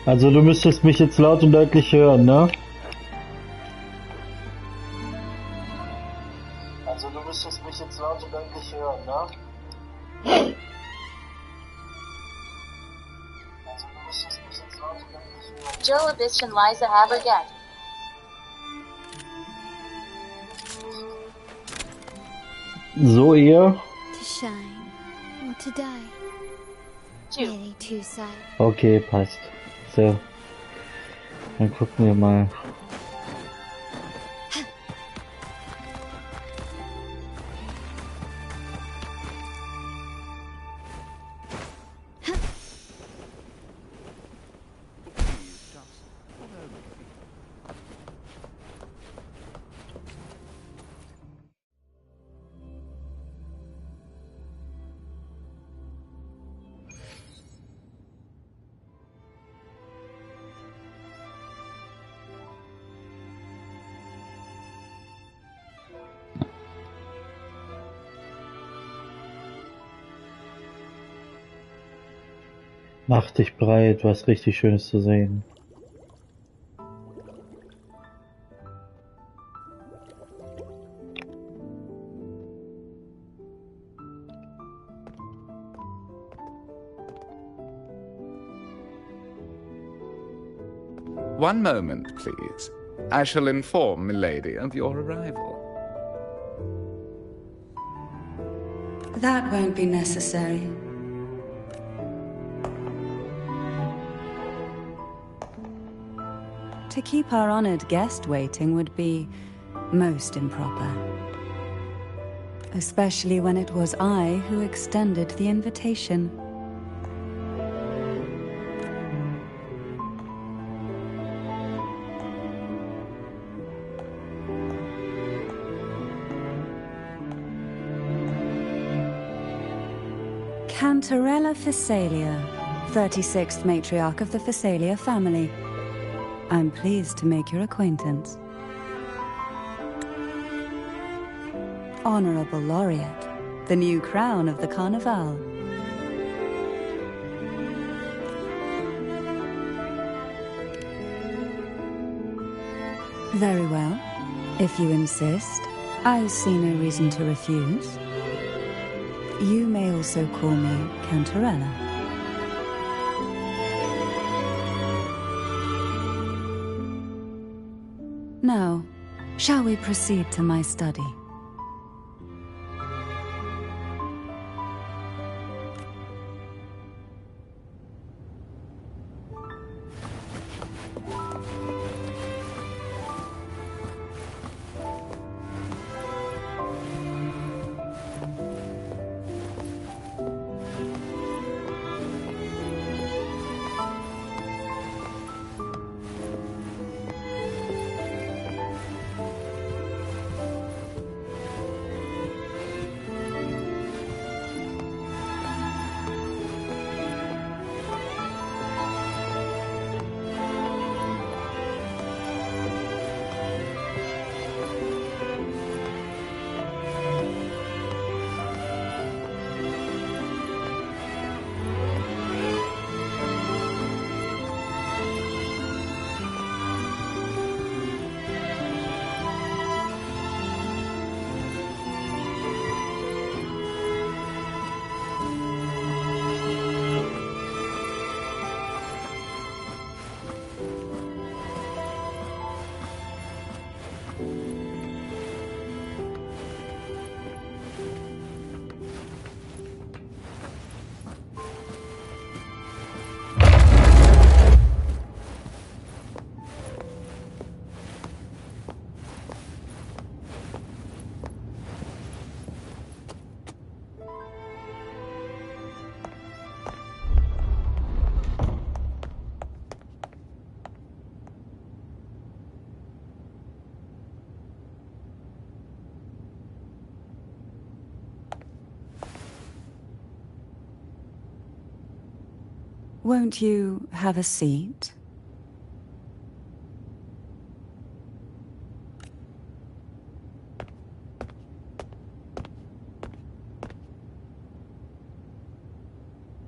Also du müsstest mich jetzt laut und deutlich hören, ne? Also du müsstest mich jetzt laut und deutlich hören, ne? Also du müsstest mich jetzt laut und deutlich hören. Joe Abyss and Liza Aberget. So eher? To shine or to die. Really two sides. Okay, passt. So. Dann gucken wir mal. Mach dich breit, was richtig Schönes zu sehen. One moment, please. I shall inform Milady of your arrival. That won't be necessary. To keep our honored guest waiting would be most improper. Especially when it was I who extended the invitation. Cantarella Phasalia, 36th matriarch of the Phasalia family. I'm pleased to make your acquaintance. Honorable Laureate, the new crown of the Carnival. Very well. If you insist, I see no reason to refuse. You may also call me Cantarella. Now, shall we proceed to my study? Won't you have a seat?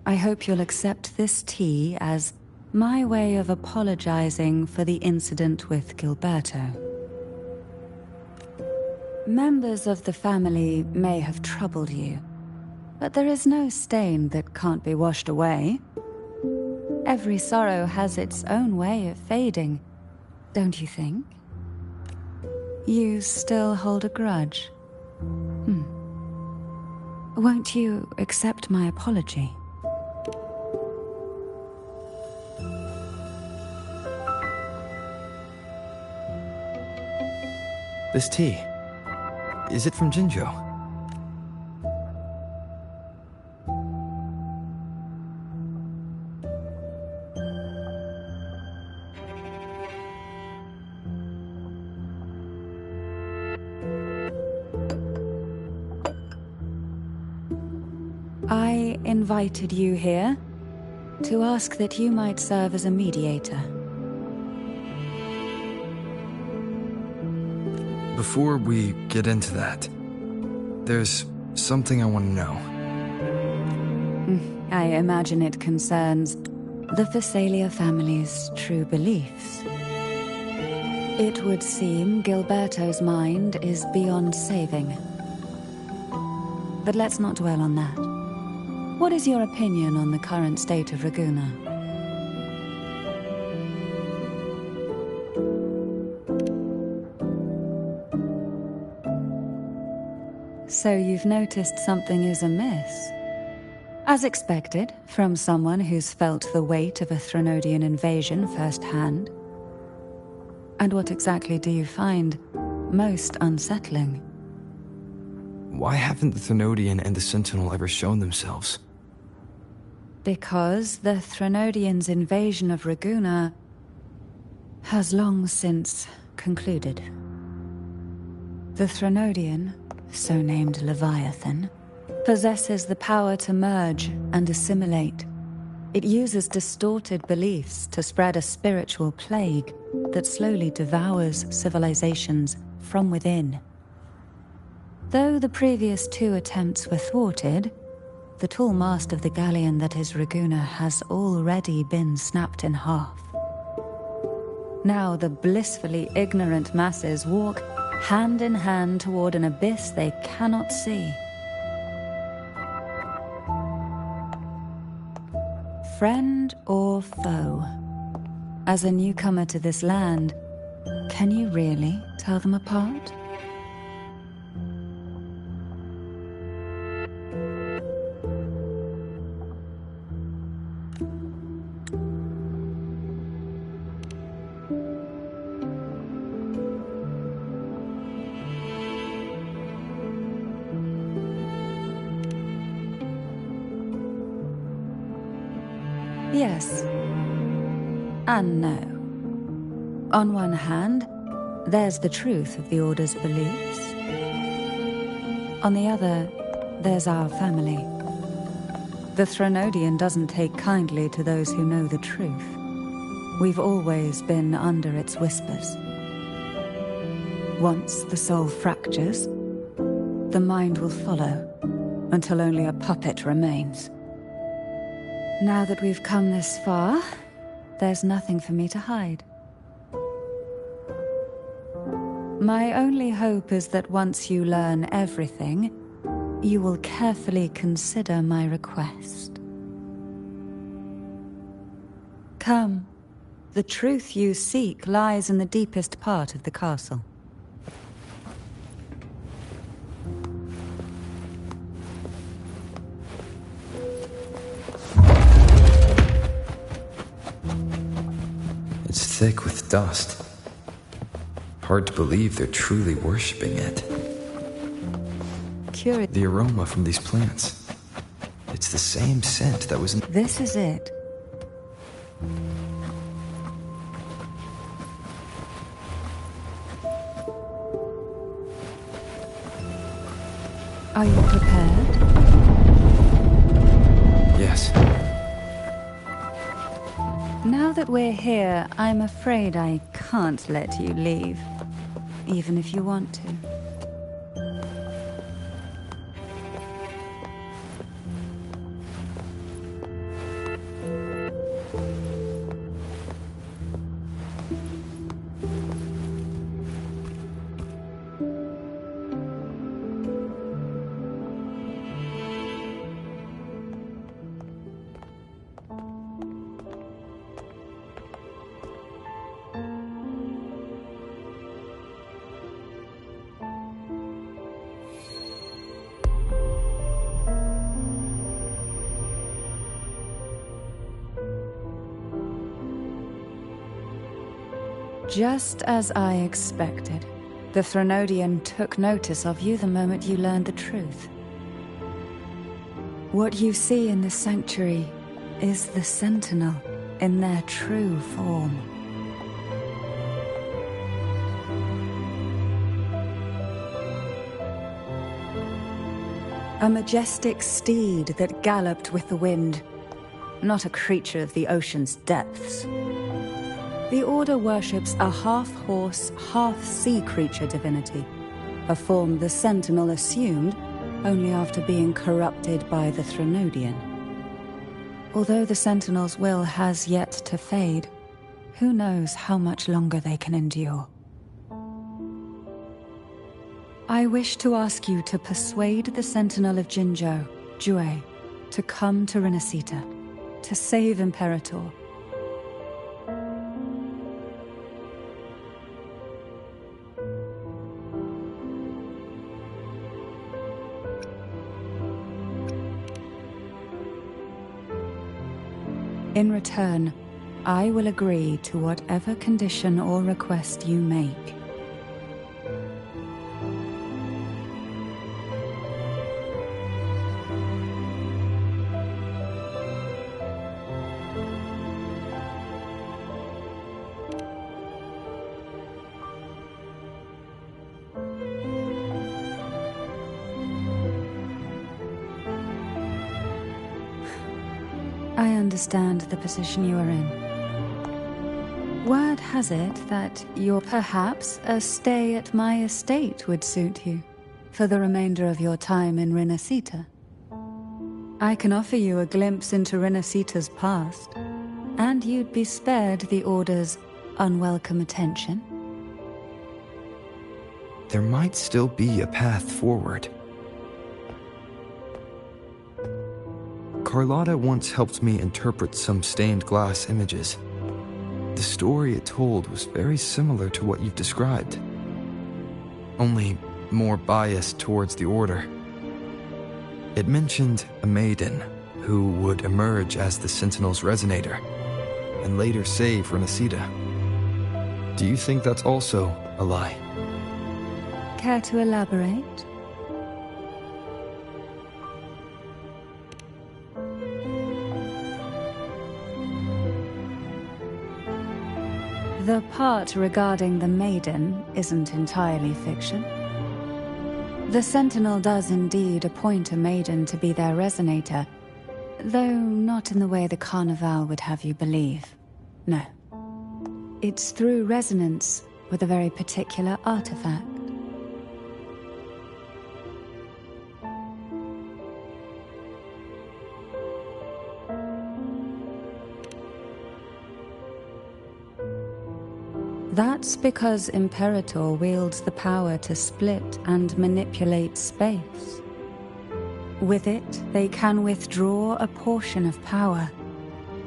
I hope you'll accept this tea as my way of apologizing for the incident with Gilberto. Members of the family may have troubled you, but there is no stain that can't be washed away. Every sorrow has its own way of fading, don't you think? You still hold a grudge? Won't you accept my apology? This tea, is it from Jinjo? I invited you here to ask that you might serve as a mediator. Before we get into that, there's something I want to know. I imagine it concerns the Visalia family's true beliefs. It would seem Gilberto's mind is beyond saving. But let's not dwell on that. What is your opinion on the current state of Raguna? So you've noticed something is amiss? As expected, from someone who's felt the weight of a Threnodian invasion firsthand. And what exactly do you find most unsettling? Why haven't the Threnodian and the Sentinel ever shown themselves? Because the Threnodians' invasion of Raguna has long since concluded. The Threnodian, so named Leviathan, possesses the power to merge and assimilate. It uses distorted beliefs to spread a spiritual plague that slowly devours civilizations from within. Though the previous two attempts were thwarted, the tall mast of the galleon that is Raguna has already been snapped in half. Now the blissfully ignorant masses walk hand in hand toward an abyss they cannot see. Friend or foe? As a newcomer to this land, can you really tell them apart? Yes. And no. On one hand, there's the truth of the Order's beliefs. On the other, there's our family. The Threnodian doesn't take kindly to those who know the truth. We've always been under its whispers. Once the soul fractures, the mind will follow, until only a puppet remains. Now that we've come this far, there's nothing for me to hide. My only hope is that once you learn everything, you will carefully consider my request. Come, the truth you seek lies in the deepest part of the castle. It's thick with dust. Hard to believe they're truly worshipping it. The aroma from these plants. It's the same scent that was in... This is it. Are you prepared? Yes. Now that we're here, I'm afraid I can't let you leave, even if you want to. Just as I expected, the Threnodian took notice of you the moment you learned the truth. What you see in the sanctuary is the Sentinel in their true form. A majestic steed that galloped with the wind, not a creature of the ocean's depths. The Order worships a half-horse, half-sea creature divinity, a form the Sentinel assumed only after being corrupted by the Threnodian. Although the Sentinel's will has yet to fade, who knows how much longer they can endure. I wish to ask you to persuade the Sentinel of Jinzhou, Jue, to come to Renacita, to save Imperator. In return, I will agree to whatever condition or request you make. I understand the position you are in. Word has it that perhaps a stay at my estate would suit you for the remainder of your time in Renacita. I can offer you a glimpse into Renacita's past, and you'd be spared the Order's unwelcome attention. There might still be a path forward. Carlotta once helped me interpret some stained glass images. The story it told was very similar to what you've described, only more biased towards the Order. It mentioned a maiden who would emerge as the Sentinel's resonator and later save Renacita. Do you think that's also a lie? Care to elaborate? The part regarding the maiden isn't entirely fiction. The Sentinel does indeed appoint a maiden to be their resonator, though not in the way the Carnival would have you believe. No. It's through resonance with a very particular artifact. That's because Imperator wields the power to split and manipulate space. With it, they can withdraw a portion of power.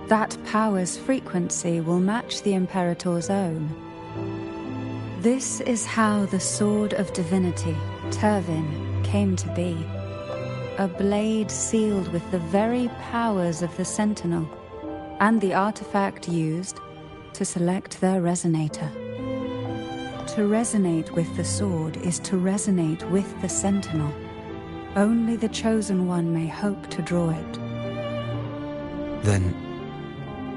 That power's frequency will match the Imperator's own. This is how the Sword of Divinity, Turvin, came to be. A blade sealed with the very powers of the Sentinel, and the artifact used to select their resonator. To resonate with the sword is to resonate with the Sentinel. Only the Chosen One may hope to draw it. Then,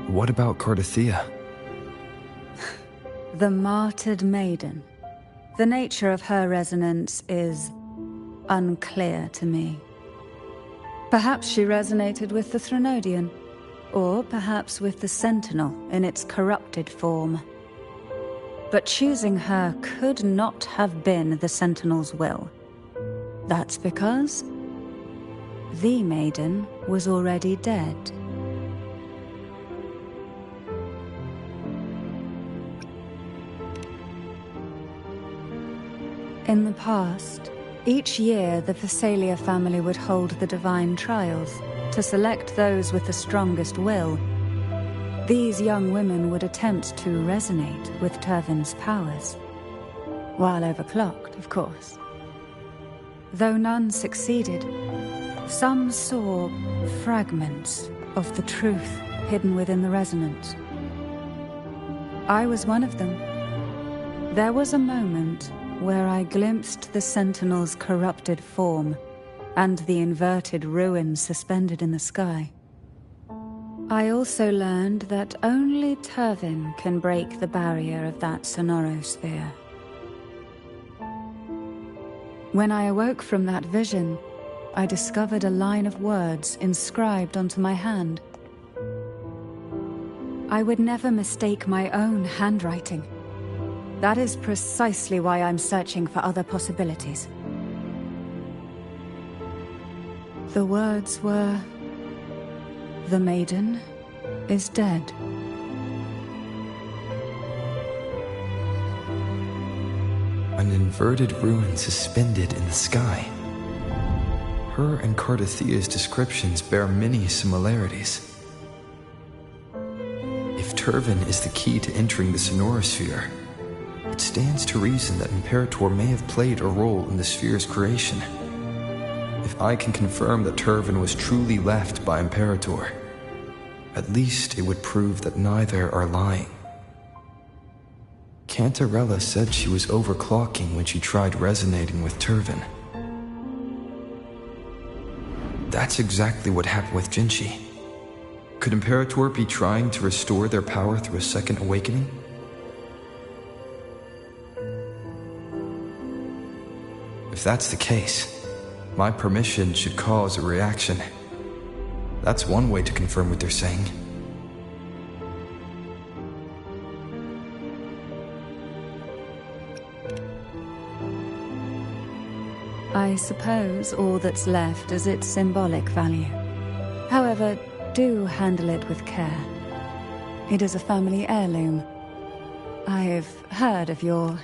what about Cardathea? The martyred maiden. The nature of her resonance is unclear to me. Perhaps she resonated with the Threnodian, or perhaps with the Sentinel in its corrupted form. But choosing her could not have been the Sentinel's will. That's because the maiden was already dead. In the past, each year the Thessalia family would hold the divine trials to select those with the strongest will. These young women would attempt to resonate with Turvin's powers, while overclocked, of course. Though none succeeded, some saw fragments of the truth hidden within the resonance. I was one of them, There was a moment where I glimpsed the Sentinel's corrupted form and the inverted ruins suspended in the sky. I also learned that only Turvin can break the barrier of that sonorosphere. When I awoke from that vision, I discovered a line of words inscribed onto my hand. I would never mistake my own handwriting. That is precisely why I'm searching for other possibilities. The words were, "The maiden is dead." An inverted ruin suspended in the sky. Her and Cardathia's descriptions bear many similarities. If Turvin is the key to entering the sonorosphere, it stands to reason that Imperator may have played a role in the sphere's creation. If I can confirm that Turvin was truly left by Imperator, at least it would prove that neither are lying. Cantarella said she was overclocking when she tried resonating with Turvin. That's exactly what happened with Jinchi. Could Imperator be trying to restore their power through a second awakening? If that's the case, my permission should cause a reaction. That's one way to confirm what they're saying. I suppose all that's left is its symbolic value. However, do handle it with care. It is a family heirloom. I've heard of your...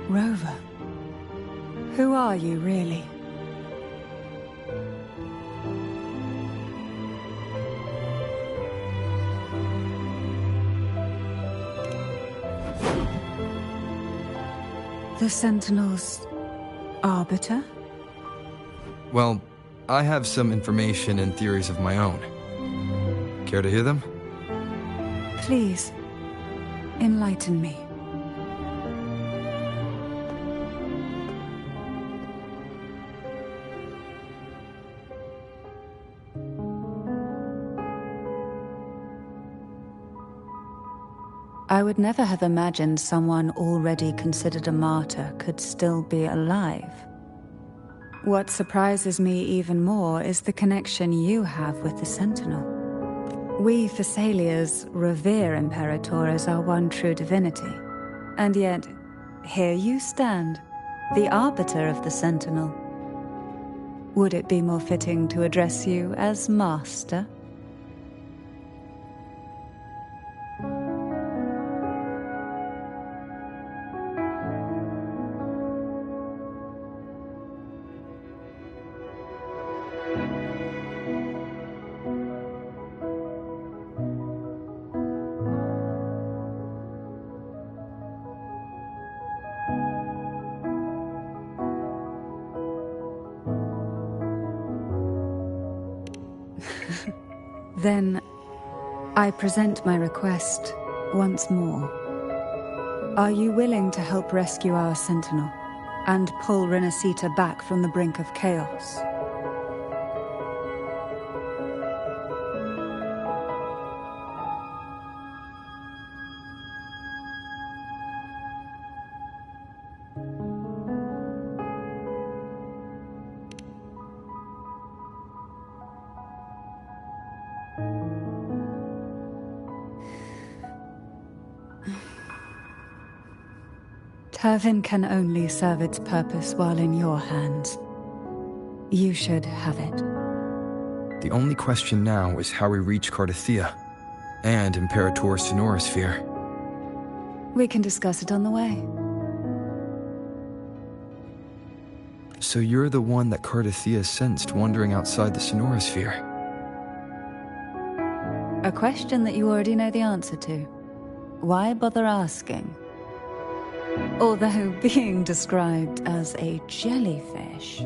Rover, who are you really? The Sentinel's arbiter? Well, I have some information and theories of my own. Care to hear them? Please, enlighten me. I would never have imagined someone already considered a martyr could still be alive. What surprises me even more is the connection you have with the Sentinel. We Thessalians revere Imperator as our one true divinity, and yet, here you stand, the arbiter of the Sentinel. Would it be more fitting to address you as Master? Then, I present my request once more. Are you willing to help rescue our Sentinel and pull Renacita back from the brink of chaos? Turvin can only serve its purpose while in your hands. You should have it. The only question now is how we reach Cardathia and Imperator Sonorosphere. We can discuss it on the way. So you're the one that Cardathia sensed wandering outside the Sonorosphere? A question that you already know the answer to. Why bother asking? Although being described as a jellyfish.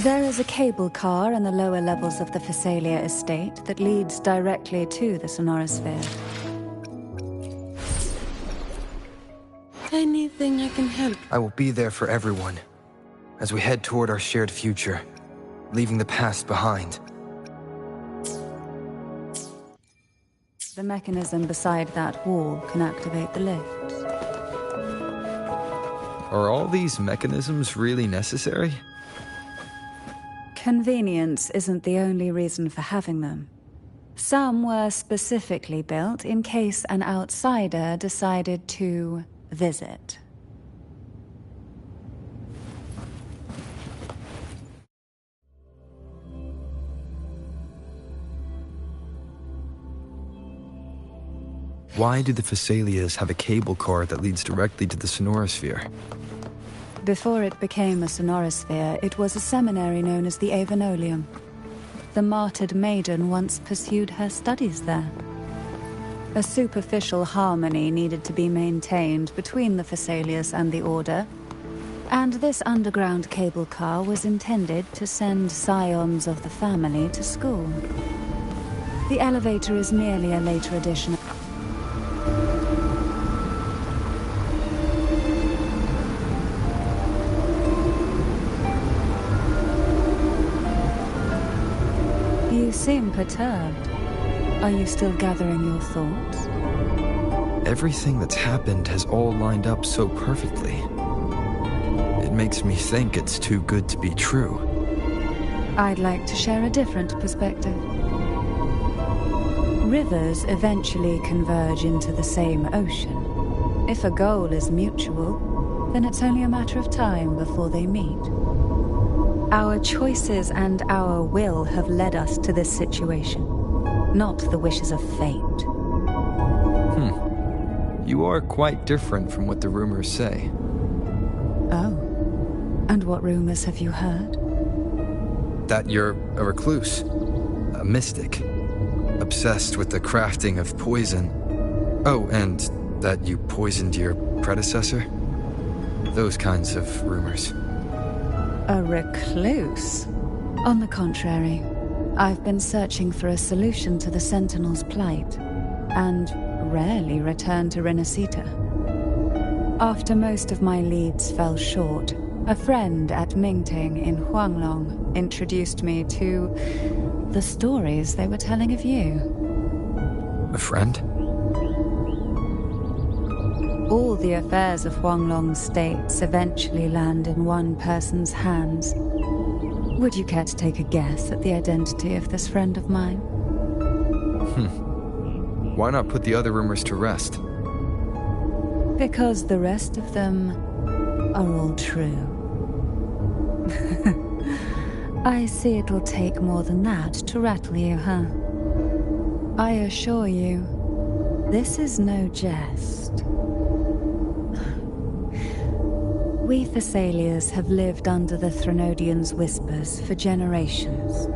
There is a cable car in the lower levels of the Phasalia estate that leads directly to the Sonorosphere. Anything I can help? I will be there for everyone, as we head toward our shared future, leaving the past behind. The mechanism beside that wall can activate the lifts. Are all these mechanisms really necessary? Convenience isn't the only reason for having them. Some were specifically built in case an outsider decided to visit. Why do the Phasalias have a cable car that leads directly to the Sonorosphere? Before it became a Sonorosphere, it was a seminary known as the Avenolium. The martyred maiden once pursued her studies there. A superficial harmony needed to be maintained between the Phasalias and the Order, and this underground cable car was intended to send scions of the family to school. The elevator is merely a later addition. You seem perturbed. Are you still gathering your thoughts? Everything that's happened has all lined up so perfectly. It makes me think it's too good to be true. I'd like to share a different perspective. Rivers eventually converge into the same ocean. If a goal is mutual, then it's only a matter of time before they meet. Our choices and our will have led us to this situation, not the wishes of fate. You are quite different from what the rumors say. Oh. And what rumors have you heard? That you're a recluse, a mystic, obsessed with the crafting of poison. Oh, and that you poisoned your predecessor? Those kinds of rumors. A recluse? On the contrary, I've been searching for a solution to the Sentinel's plight, and rarely return to Renacita. After most of my leads fell short, a friend at Mingting in Huanglong introduced me to the stories they were telling of you. A friend? All the affairs of Huanglong states eventually land in one person's hands. Would you care to take a guess at the identity of this friend of mine? Why not put the other rumors to rest? Because the rest of them are all true. I see it'll take more than that to rattle you, huh? I assure you, this is no jest. We Thessalians have lived under the Threnodians' whispers for generations.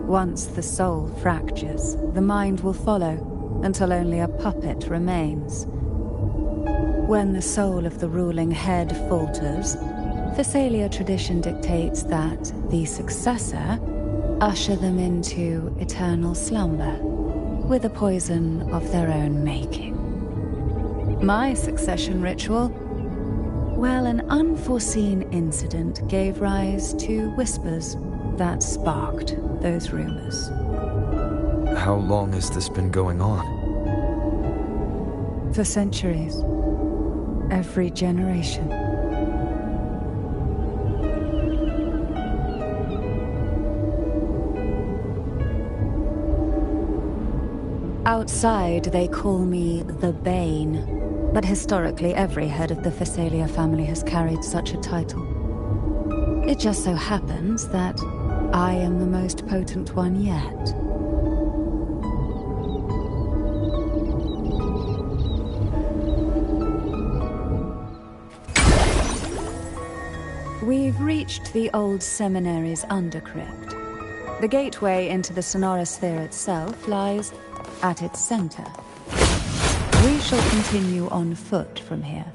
Once the soul fractures, the mind will follow, until only a puppet remains. When the soul of the ruling head falters, Thessalia tradition dictates that the successor usher them into eternal slumber, with a poison of their own making. My succession ritual, well, an unforeseen incident gave rise to whispers that sparked those rumors. How long has this been going on? For centuries. Every generation. Outside, they call me the Bane, but historically every head of the Phasalia family has carried such a title. It just so happens that I am the most potent one yet. We've reached the old seminary's undercrypt. The gateway into the Sonorosphere itself lies at its center. We shall continue on foot from here.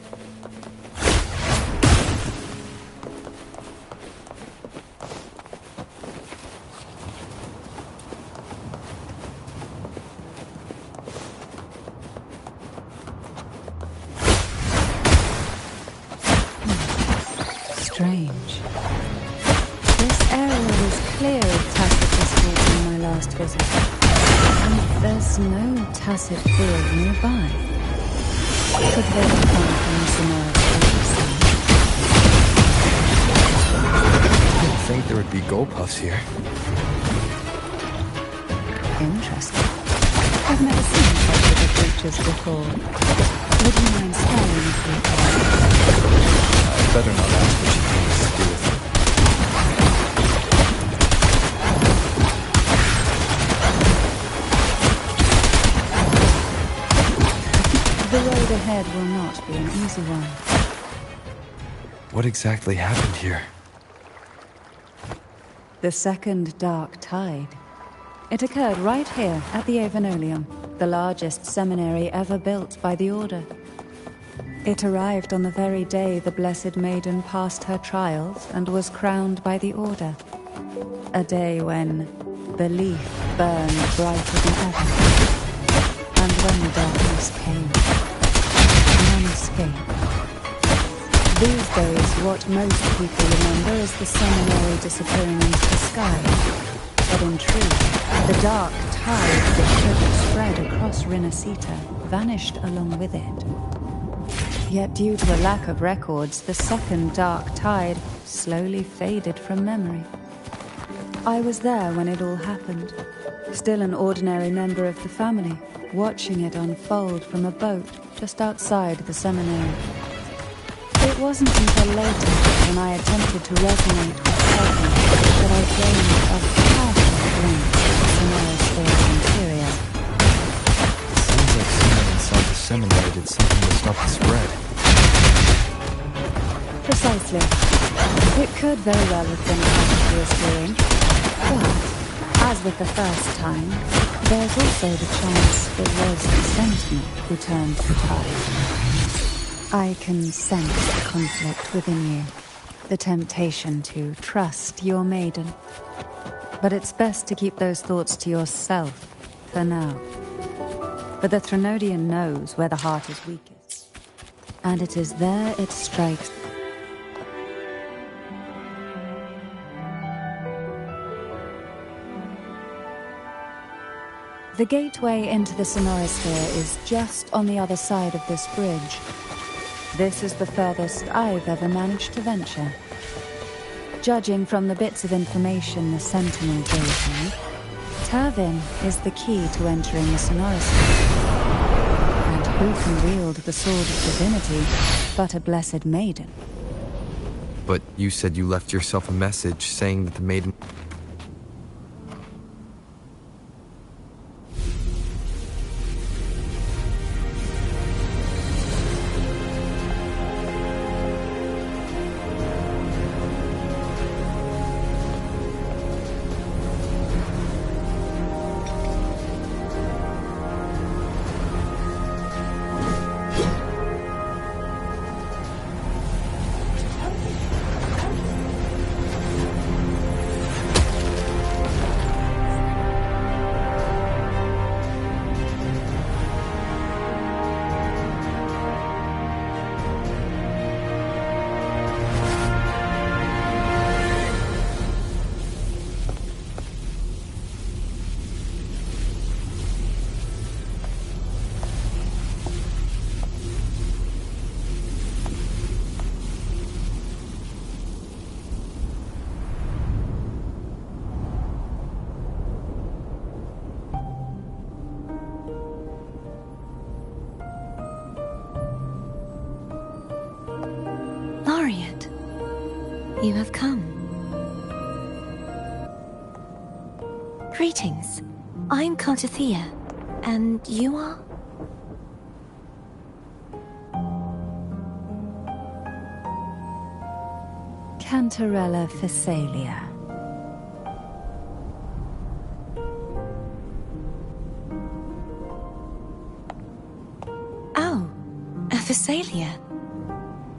Strange. This area was clear of tacit discord in my last visit, and there's no tacit field nearby. Could they have come from the Sonorosphere? You'd think there would be gold-puffs here. Interesting. I've never seen such little creatures before. Would you mind sparing a few times? I'd better not ask what she thinks to do with it. The road ahead will not be an easy one. What exactly happened here? The second dark tide. It occurred right here at the Avenolium, the largest seminary ever built by the Order. It arrived on the very day the Blessed Maiden passed her trials and was crowned by the Order. A day when belief burned brighter than ever. And when the darkness came, none escaped. These days, what most people remember is the seminary disappearing into the sky. But in truth, the dark tide that should have spread across Rinascita vanished along with it. Yet due to a lack of records, the second dark tide slowly faded from memory. I was there when it all happened, still an ordinary member of the family, watching it unfold from a boat just outside the seminary. It wasn't until later, when I attempted to resonate with Satan, that I gained a partial glimpse of the Sonorosphere's interior. Sounds like someone inside the seminary did something to stop the spread. Precisely. It could very well have been Cassidy's doing, but, as with the first time, there's also the chance it was the Sentinel who turned the tide. I can sense the conflict within you, the temptation to trust your maiden. But it's best to keep those thoughts to yourself, for now. But the Threnodian knows where the heart is weakest, and it is there it strikes. The gateway into the Sonorosphere is just on the other side of this bridge. This is the furthest I've ever managed to venture. Judging from the bits of information the Sentinel gave me, Tervin is the key to entering the Sonorosphere. And who can wield the Sword of Divinity but a Blessed Maiden? But you said you left yourself a message saying that the maiden... you have come. Greetings. I'm Cartathea, and you are? Cantarella Phasalia. Oh, a Phasalia.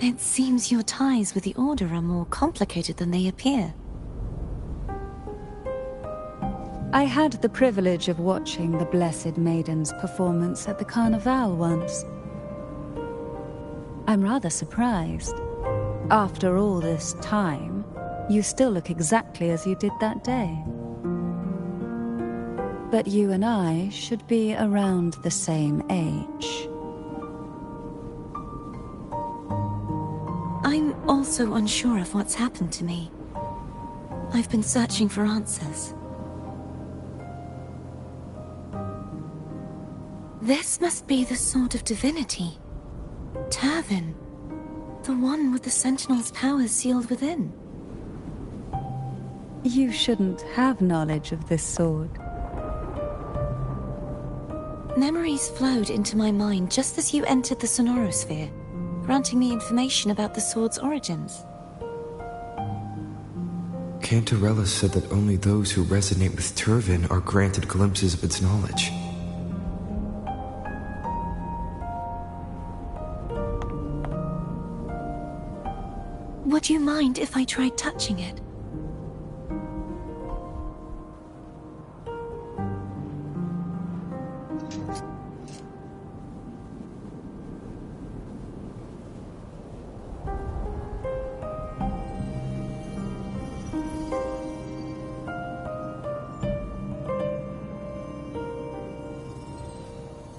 It seems your ties with the Order are more complicated than they appear. I had the privilege of watching the Blessed Maiden's performance at the Carnival once. I'm rather surprised. After all this time, you still look exactly as you did that day. But you and I should be around the same age. I'm also unsure of what's happened to me. I've been searching for answers. This must be the Sword of Divinity. Turvin. The one with the Sentinel's powers sealed within. You shouldn't have knowledge of this sword. Memories flowed into my mind just as you entered the Sonorosphere, granting me information about the sword's origins. Cantarella said that only those who resonate with Turvin are granted glimpses of its knowledge. Would you mind if I tried touching it?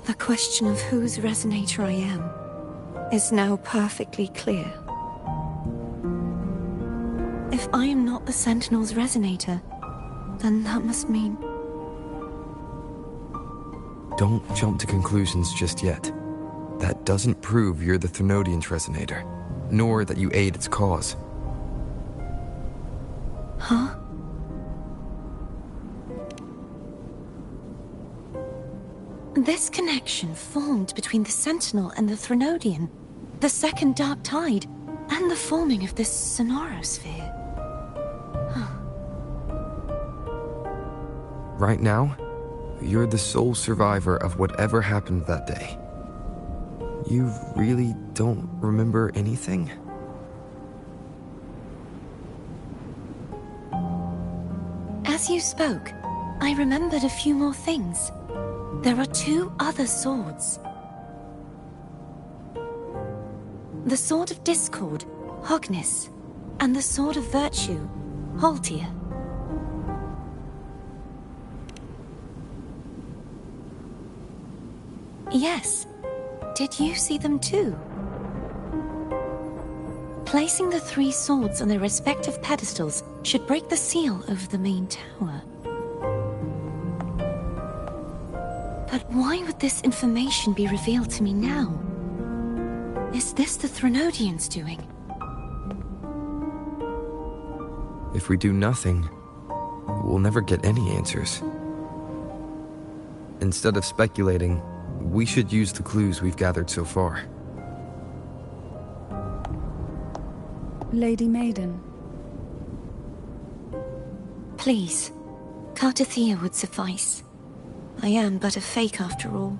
The question of whose resonator I am is now perfectly clear. If I am not the Sentinel's resonator, then that must mean... Don't jump to conclusions just yet. That doesn't prove you're the Thenodian's resonator, nor that you aid its cause. Huh? This connection formed between the Sentinel and the Thenodian, the second Dark Tide, and the forming of this Sonorosphere. Right now, you're the sole survivor of whatever happened that day. You really don't remember anything? As you spoke, I remembered a few more things. There are two other swords. The Sword of Discord, Hognis, and the Sword of Virtue, Haltia. Yes. Did you see them too? Placing the three swords on their respective pedestals should break the seal over the main tower. But why would this information be revealed to me now? Is this the Thenodian's doing? If we do nothing, we'll never get any answers. Instead of speculating, we should use the clues we've gathered so far. Lady Maiden. Please, Cartathea would suffice. I am but a fake after all.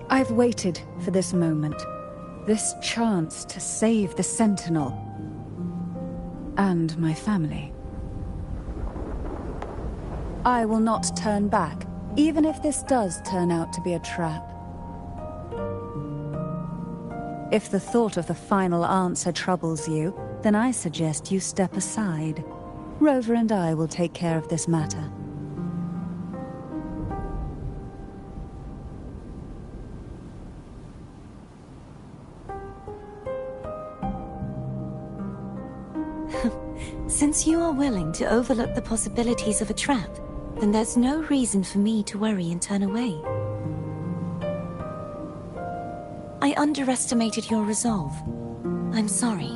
I've waited for this moment. This chance to save the Sentinel. And my family. I will not turn back, even if this does turn out to be a trap. If the thought of the final answer troubles you, then I suggest you step aside. Rover and I will take care of this matter. Since you are willing to overlook the possibilities of a trap, then there's no reason for me to worry and turn away. underestimated your resolve. I'm sorry.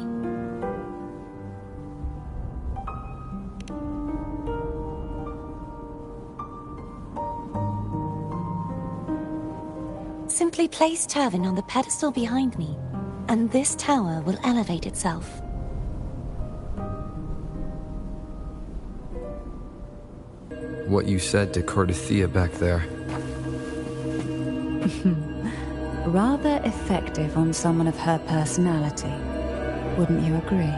Simply place Turvin on the pedestal behind me, and this tower will elevate itself. What you said to Cardathea back there. Rather effective on someone of her personality. Wouldn't you agree?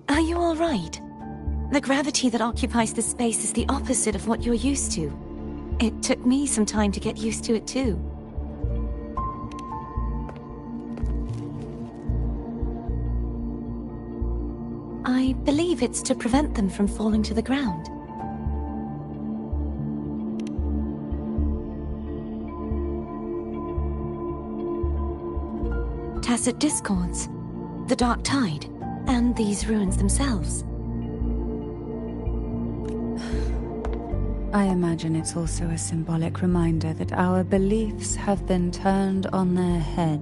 Are you all right? The gravity that occupies this space is the opposite of what you're used to. It took me some time to get used to it too. I believe it's to prevent them from falling to the ground. Tacit discords, the dark tide, and these ruins themselves. I imagine it's also a symbolic reminder that our beliefs have been turned on their head.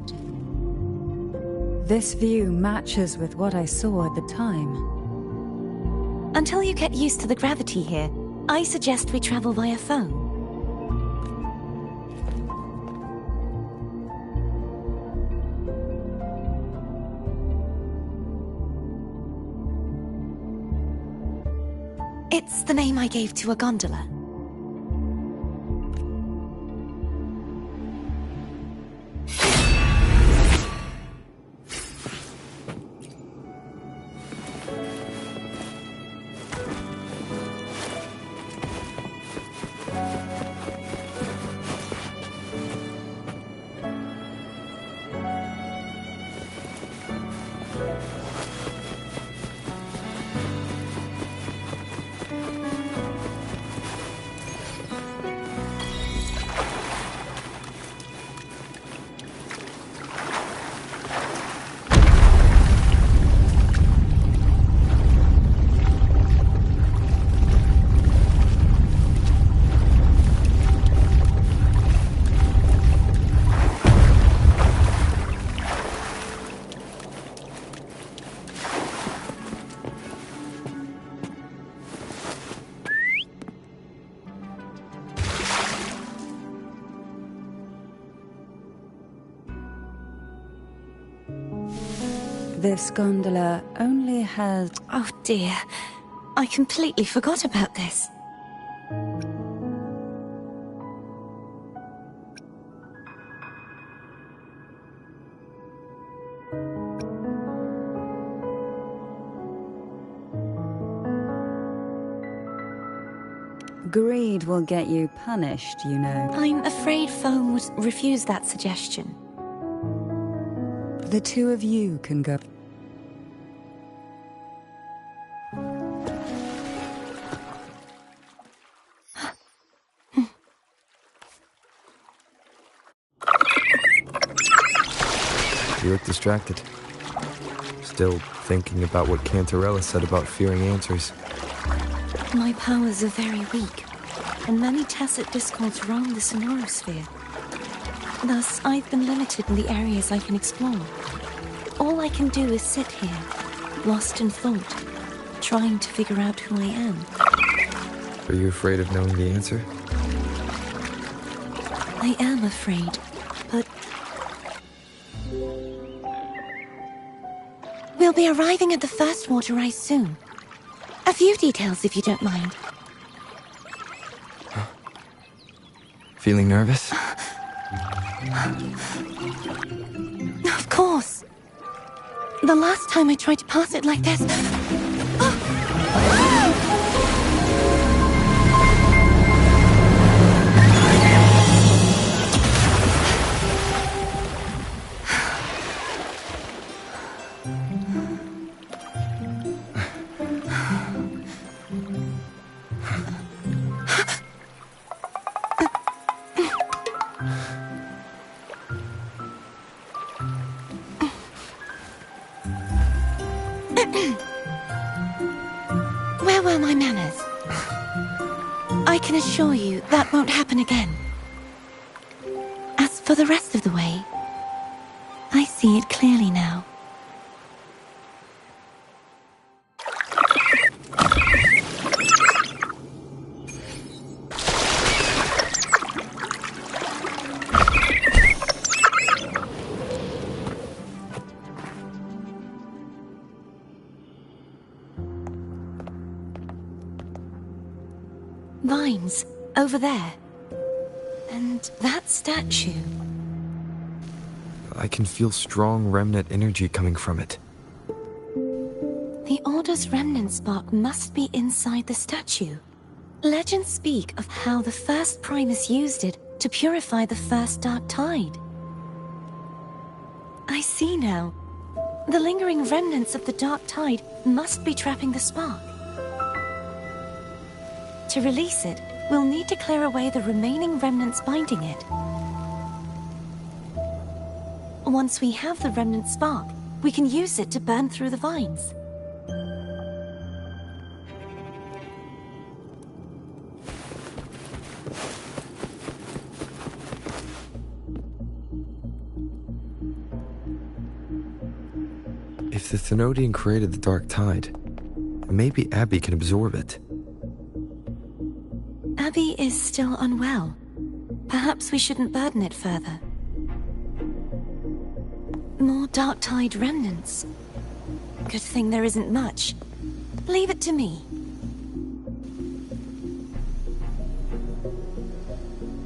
This view matches with what I saw at the time. Until you get used to the gravity here, I suggest we travel via phone. It's the name I gave to a gondola. This gondola only has... Oh dear, I completely forgot about this. Greed will get you punished, you know. I'm afraid Foam would refuse that suggestion. The two of you can go... You look distracted. Still thinking about what Cantarella said about fearing answers. My powers are very weak, and many tacit discords roam the sonorosphere. Thus, I've been limited in the areas I can explore. all I can do is sit here, lost in thought, trying to figure out who I am. Are you afraid of knowing the answer? I am afraid, but... We'll be arriving at the first water rise soon. A few details, if you don't mind. Feeling nervous? Of course. The last time I tried to pass it like this... Where were my manners? I can assure you that won't happen again. As for the rest of the way, I see it clearly now. Vines, over there. And that statue. I can feel strong remnant energy coming from it. The Order's remnant spark must be inside the statue. Legends speak of how the first Primus used it to purify the first dark tide. I see now. The lingering remnants of the dark tide must be trapping the spark. To release it, we'll need to clear away the remaining remnants binding it. Once we have the remnant spark, we can use it to burn through the vines. If the Thenodian created the dark tide, maybe Abby can absorb it. Abby is still unwell. Perhaps we shouldn't burden it further. More dark tide remnants. Good thing there isn't much. Leave it to me.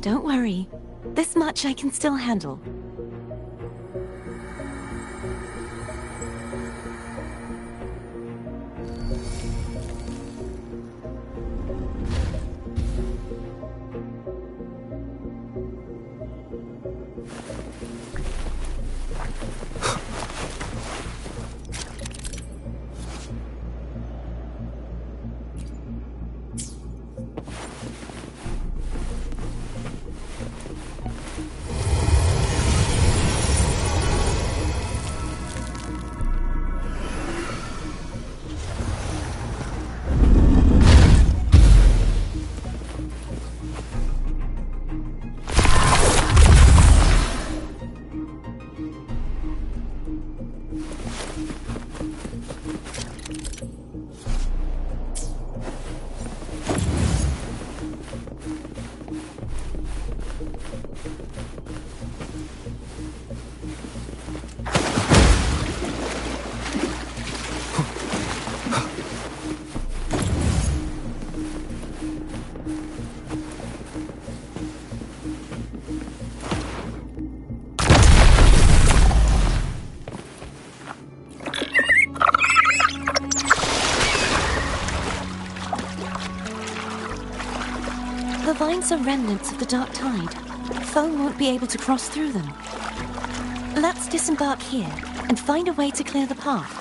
Don't worry. This much I can still handle. The vines are remnants of the dark tide. Foe won't be able to cross through them. Let's disembark here and find a way to clear the path.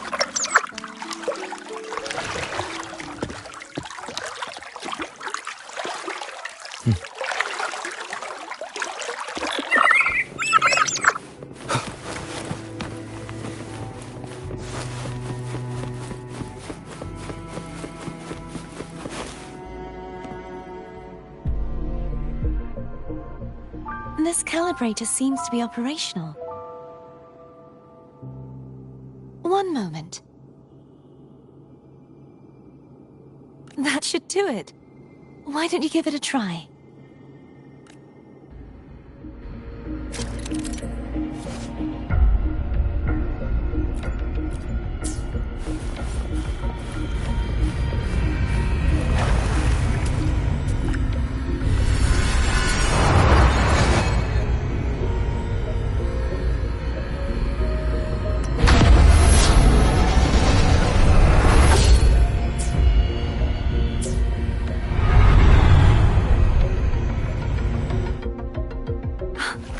This calibrator seems to be operational. One moment. That should do it. Why don't you give it a try?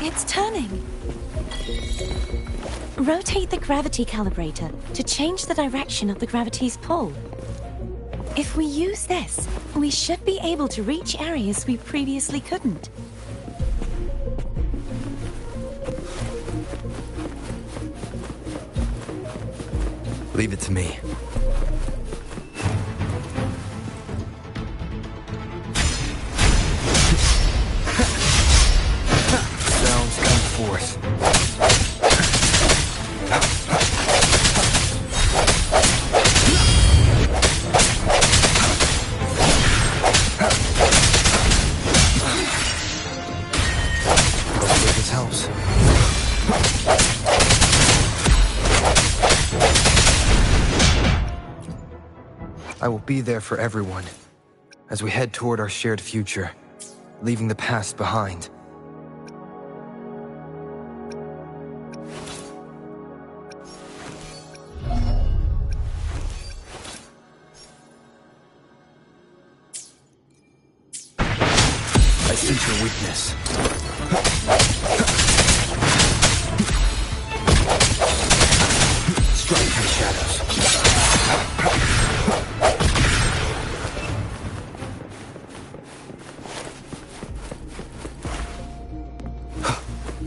It's turning. Rotate the gravity calibrator to change the direction of the gravity's pull. If we use this, we should be able to reach areas we previously couldn't. Leave it to me. Sounds come forth. Hopefully this helps. I will be there for everyone as we head toward our shared future, leaving the past behind. I sense your weakness. Strike through the shadows.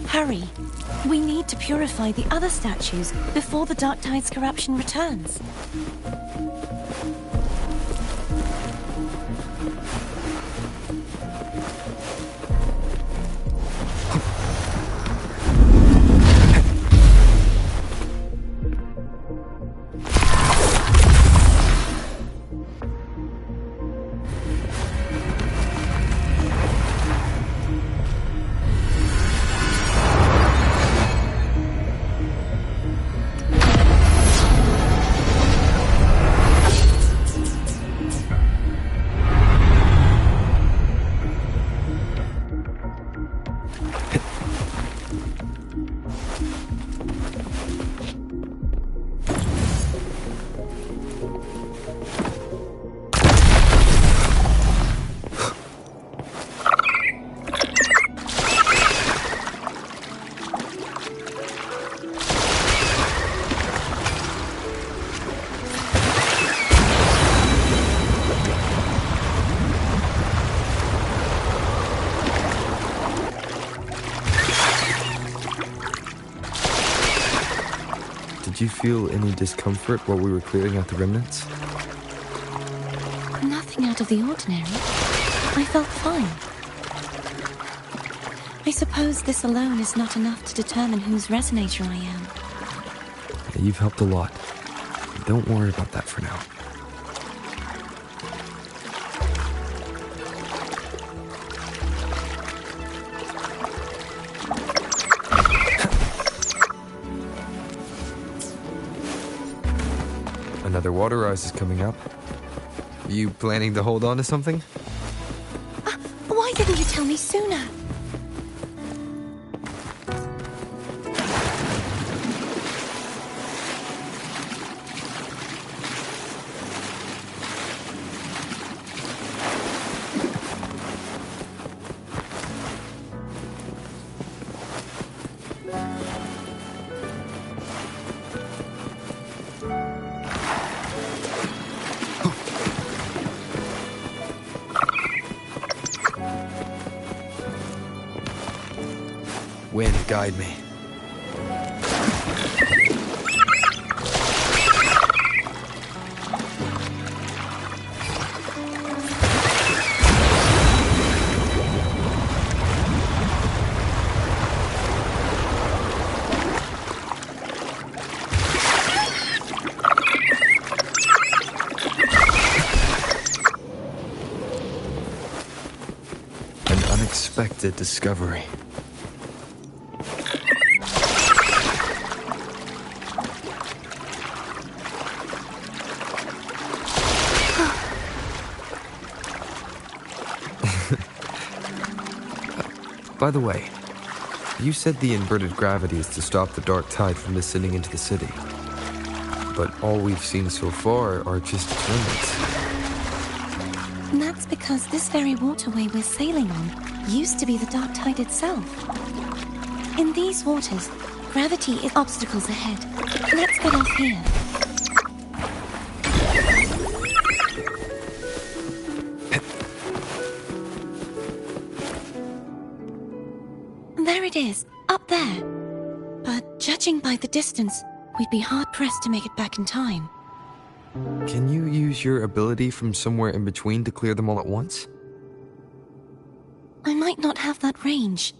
Hurry. We need to purify the other statues before the Dark Tide's corruption returns. Did you feel any discomfort while we were clearing out the remnants? Nothing out of the ordinary. I felt fine. I suppose this alone is not enough to determine whose resonator I am. You've helped a lot. Don't worry about that for now. Another water rise is coming up. You planning to hold on to something? Why didn't you tell me sooner? Wind, guide me. unexpected discovery. By the way, you said the inverted gravity is to stop the dark tide from descending into the city. But all we've seen so far are just its remnants. And that's because this very waterway we're sailing on used to be the dark tide itself. In these waters, gravity is obstacles ahead. Let's get off here. There it is, up there. But judging by the distance, we'd be hard-pressed to make it back in time. Can you use your ability from somewhere in between to clear them all at once? I might not have that range.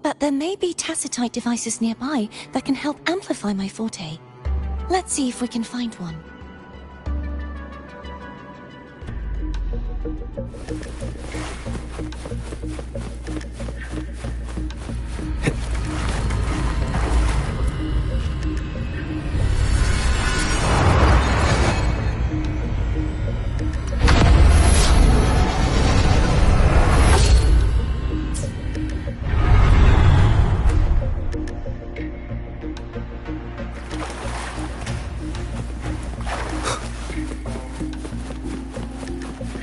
But there may be tacitite devices nearby that can help amplify my forte. Let's see if we can find one.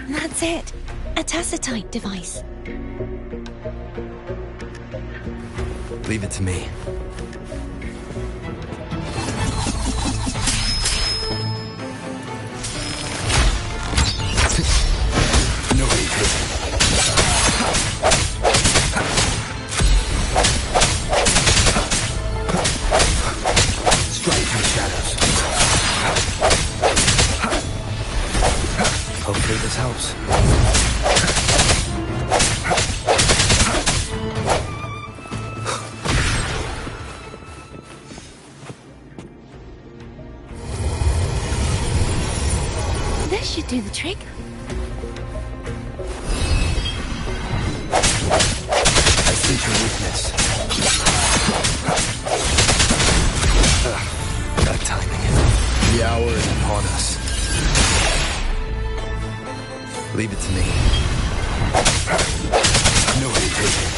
That's it. A tacitite device. Leave it to me. Nobody takes it. Strike from the shadows. Hopefully this helps. This should do the trick. I sense your weakness. Bad timing. The hour is upon us. Leave it to me. Nobody take it.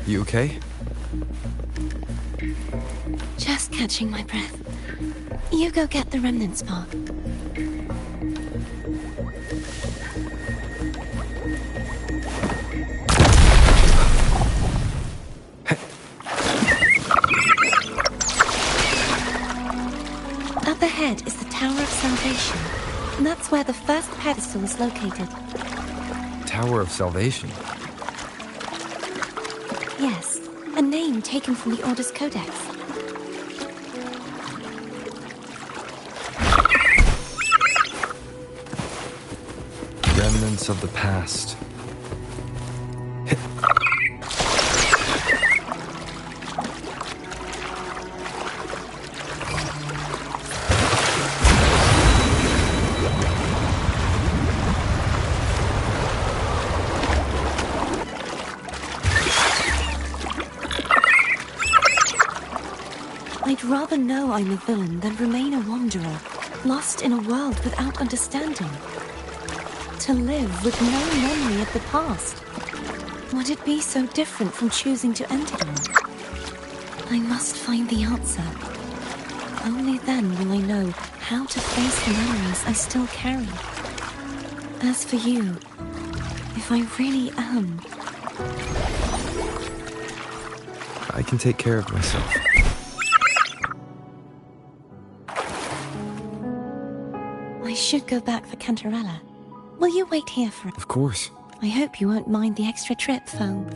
You okay? Just catching my breath. You go get the remnant spark. Up ahead is the Tower of Salvation. And that's where the first pedestal is located. Tower of Salvation. Yes, a name taken from the Order's Codex. Remnants of the past. I'd rather know I'm a villain than remain a wanderer, lost in a world without understanding. To live with no memory of the past. Would it be so different from choosing to end it all? I must find the answer. Only then will I know how to face the memories I still carry. As for you, if I really am... I can take care of myself. I should go back for Cantarella. Will you wait here for... Of course. I hope you won't mind the extra trip, Foam.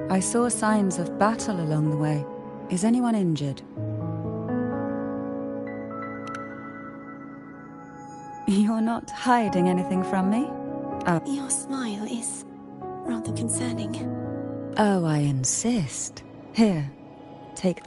I saw signs of battle along the way. Is anyone injured? You're not hiding anything from me? Your smile is rather concerning. Oh, I insist. Here, take...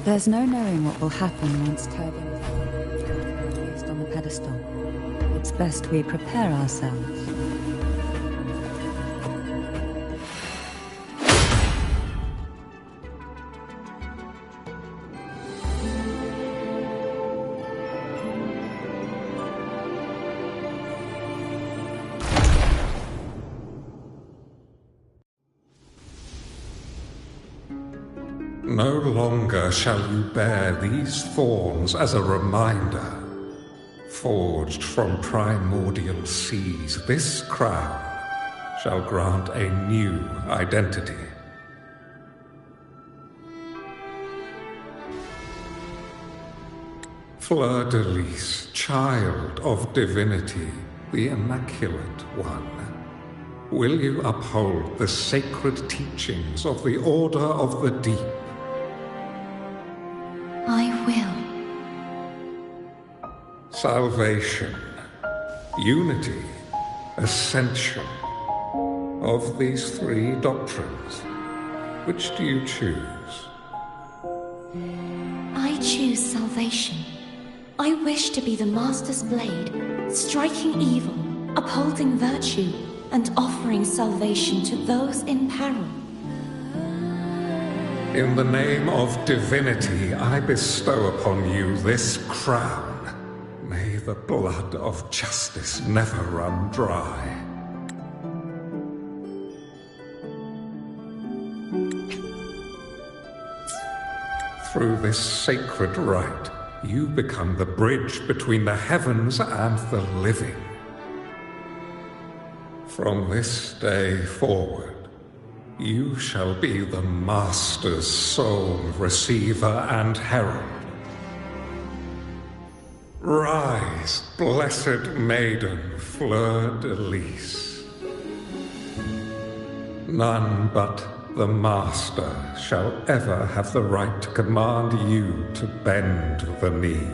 There's no knowing what will happen once Turgon is placed on the pedestal. It's best we prepare ourselves. No longer shall you bear these thorns as a reminder. Forged from primordial seas, this crown shall grant a new identity. Fleur-de-Lis, child of divinity, the Immaculate One. Will you uphold the sacred teachings of the Order of the Deep? I will. Salvation, unity, ascension. Of these three doctrines, which do you choose? I choose salvation. I wish to be the Master's blade, striking evil, upholding virtue, and offering salvation to those in peril. In the name of divinity, I bestow upon you this crown. May the blood of justice never run dry. Through this sacred rite, you become the bridge between the heavens and the living. From this day forward, you shall be the Master's sole receiver and herald. Rise, blessed maiden Fleur-de-Lis. None but the Master shall ever have the right to command you to bend the knee.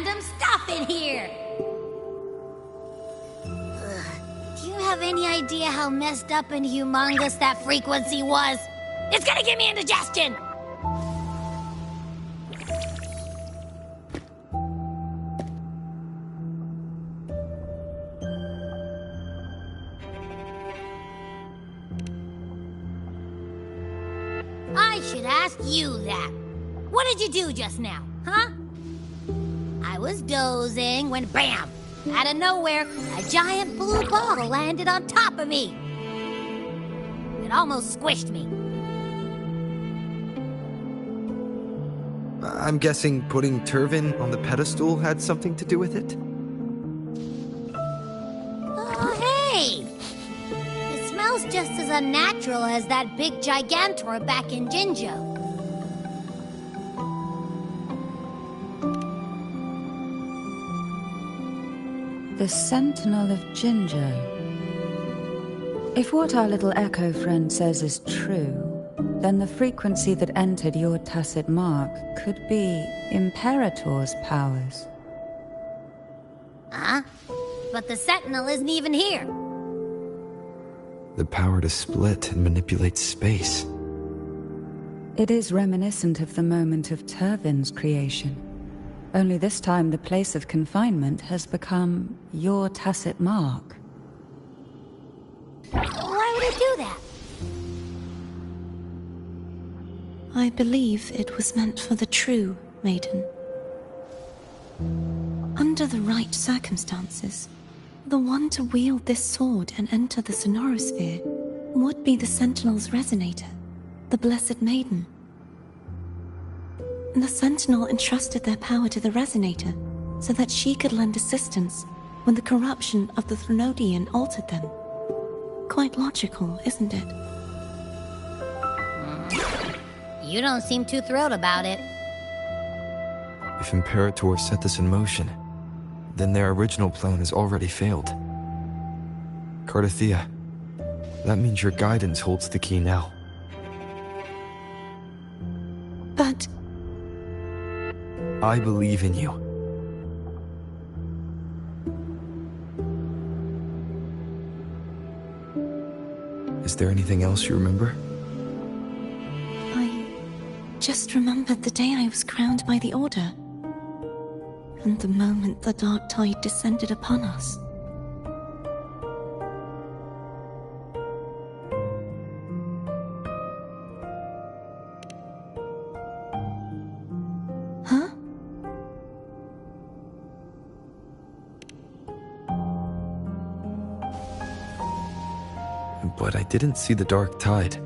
random stuff in here! Do you have any idea how messed up and humongous that frequency was? It's gonna give me indigestion! I should ask you that. What did you do just now, huh? I was dozing when BAM! Out of nowhere, a giant blue ball landed on top of me. It almost squished me. I'm guessing putting Turvin on the pedestal had something to do with it? Oh, hey! It smells just as unnatural as that big gigantor back in Jinjo. The Sentinel of Jinjo. If what our little echo friend says is true, then the frequency that entered your tacit mark could be Imperator's powers. Huh? But the Sentinel isn't even here. The power to split and manipulate space. It is reminiscent of the moment of Turvin's creation. Only this time the place of confinement has become your tacit mark. Why would it do that? I believe it was meant for the true maiden. Under the right circumstances, the one to wield this sword and enter the Sonorosphere would be the Sentinel's resonator, the Blessed Maiden. The Sentinel entrusted their power to the Resonator so that she could lend assistance when the corruption of the Threnodian altered them. Quite logical, isn't it? You don't seem too thrilled about it. If Imperator set this in motion, then their original plan has already failed. Cardathea, that means your guidance holds the key now. But I believe in you. Is there anything else you remember? I just remembered the day I was crowned by the Order, and the moment the dark tide descended upon us. Huh? But I didn't see the dark tide.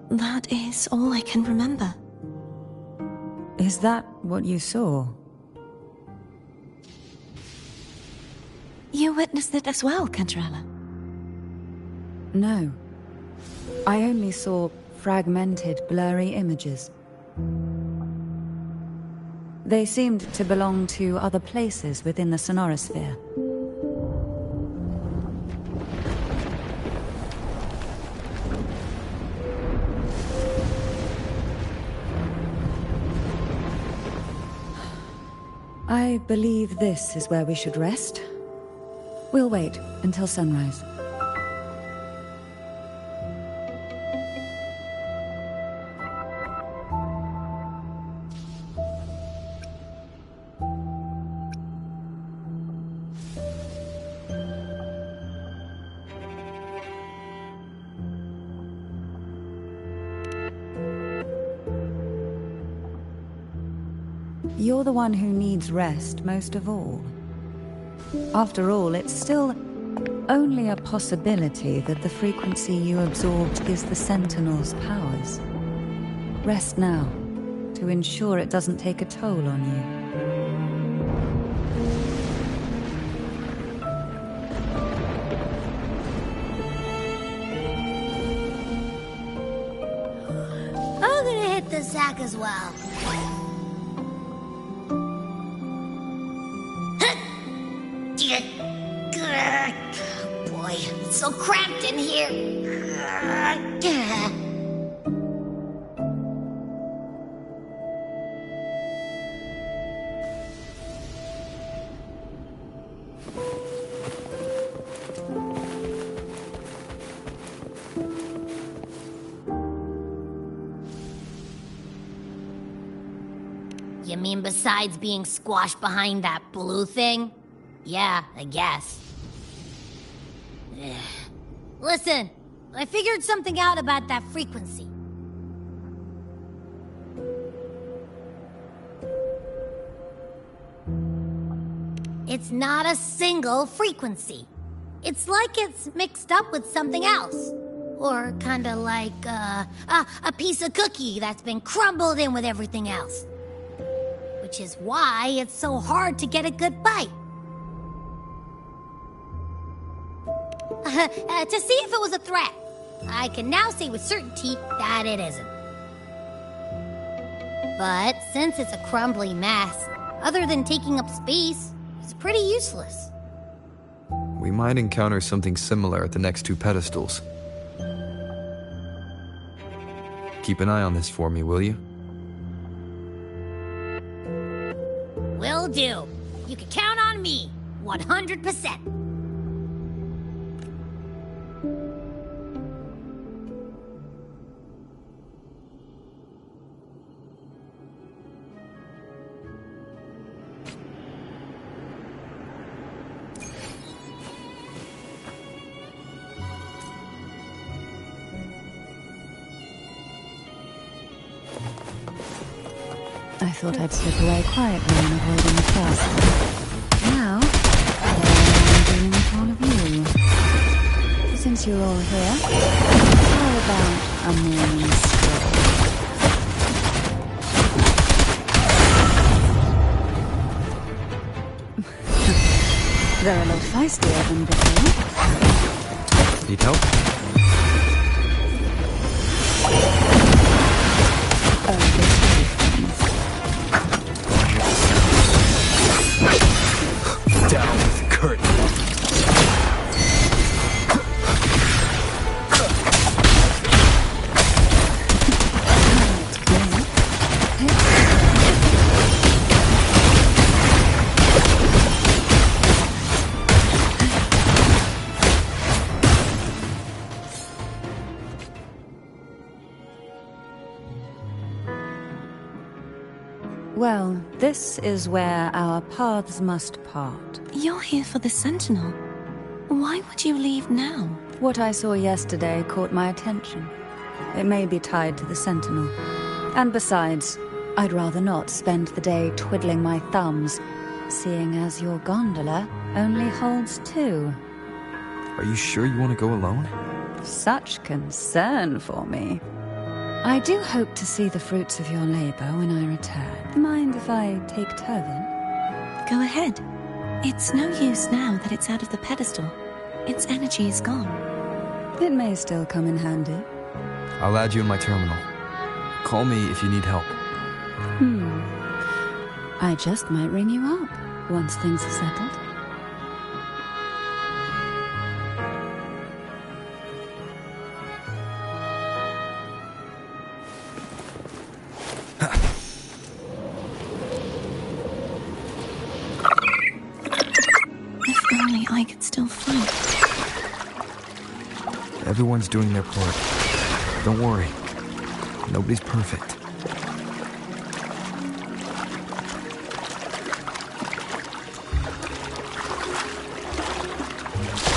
That is all I can remember. Is that what you saw? You witnessed it as well, Cantarella. No. I only saw fragmented, blurry images. They seemed to belong to other places within the Sonorosphere. I believe this is where we should rest. We'll wait until sunrise. You're the one who needs rest most of all. After all, it's still only a possibility that the frequency you absorbed is the Sentinel's powers. Rest now, to ensure it doesn't take a toll on you. I'm gonna hit the sack as well. Boy, it's so cramped in here. You mean besides being squashed behind that blue thing? Yeah, I guess. Listen, I figured something out about that frequency. It's not a single frequency. It's like it's mixed up with something else. Or kinda like, a piece of cookie that's been crumbled in with everything else. Which is why it's so hard to get a good bite. To see if it was a threat. I can now say with certainty that it isn't. But since it's a crumbly mess, other than taking up space, it's pretty useless. We might encounter something similar at the next two pedestals. Keep an eye on this for me, will you? Will do. You can count on me, 100%. I thought I'd slip away quietly and avoiding the fuss. Now, I'm dealing with all of you. Since you're all here, how about a morning stroll? They're a lot feistier than before. Need help? Oh, this down with the curtain. Well, this is where our paths must part. You're here for the Sentinel. Why would you leave now? What I saw yesterday caught my attention. It may be tied to the Sentinel. And besides, I'd rather not spend the day twiddling my thumbs, seeing as your gondola only holds two. Are you sure you want to go alone? Such concern for me. I do hope to see the fruits of your labor when I return. Mind if I take Turvin? Go ahead. It's no use now that it's out of the pedestal. Its energy is gone. It may still come in handy. I'll add you in my terminal. Call me if you need help. I just might ring you up once things are settled. If only I could still fight. Everyone's doing their part. Don't worry. Nobody's perfect.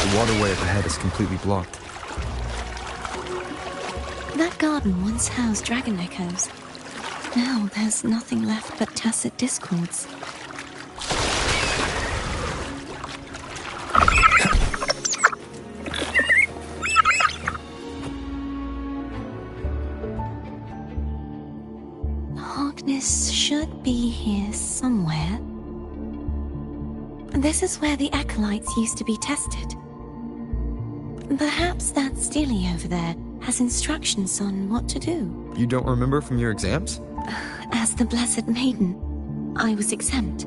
The waterway up ahead is completely blocked. That garden once housed dragon echoes. Now there's nothing left but tacit discords. Harkness should be here somewhere. This is where the acolytes used to be tested. Perhaps that Steely over there has instructions on what to do. You don't remember from your exams? As the Blessed Maiden, I was exempt.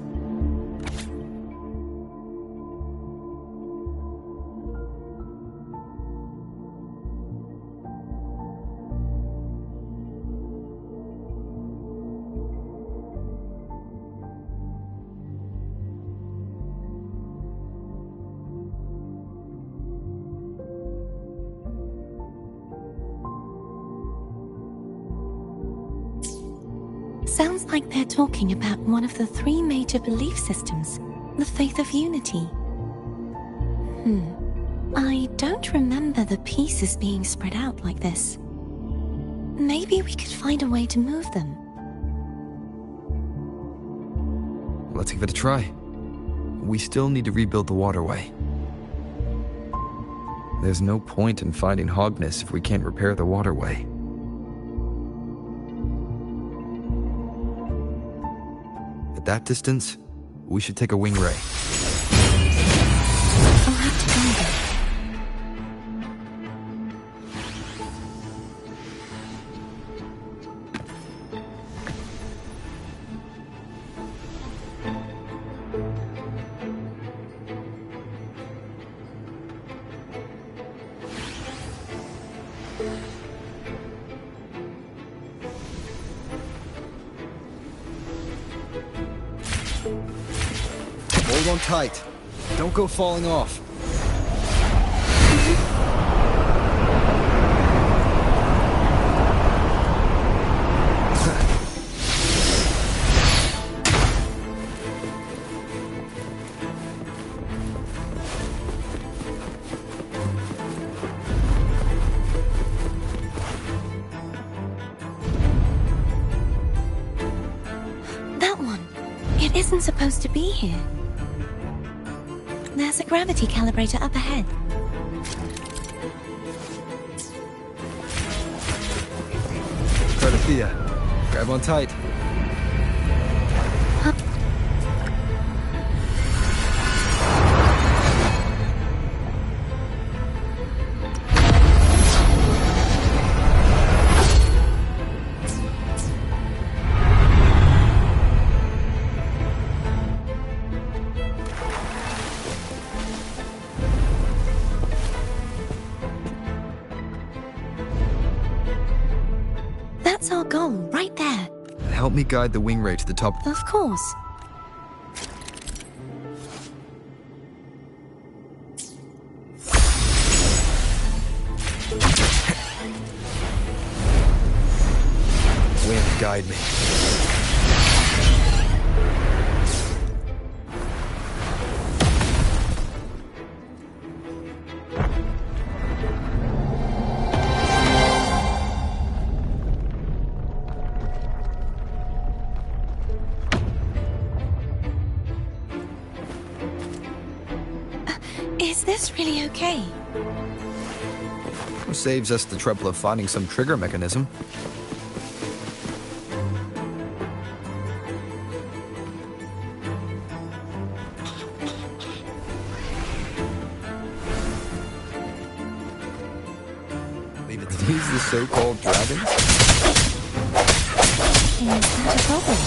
Sounds like they're talking about one of the 3 major belief systems, the faith of unity. I don't remember the pieces being spread out like this. Maybe we could find a way to move them. Let's give it a try. We still need to rebuild the waterway. There's no point in fighting Hogness if we can't repair the waterway. At that distance, we should take a wing ray. I'll have to guide it. Hold on tight. Don't go falling off. That one. It isn't supposed to be here. There's a gravity calibrator up ahead. Cardothea, grab on tight. That's our goal, right there. Help me guide the wing ray to the top. Of course. Wind, guide me. Is this really okay? Saves us the trouble of finding some trigger mechanism. These the so-called dragons? Is that a problem?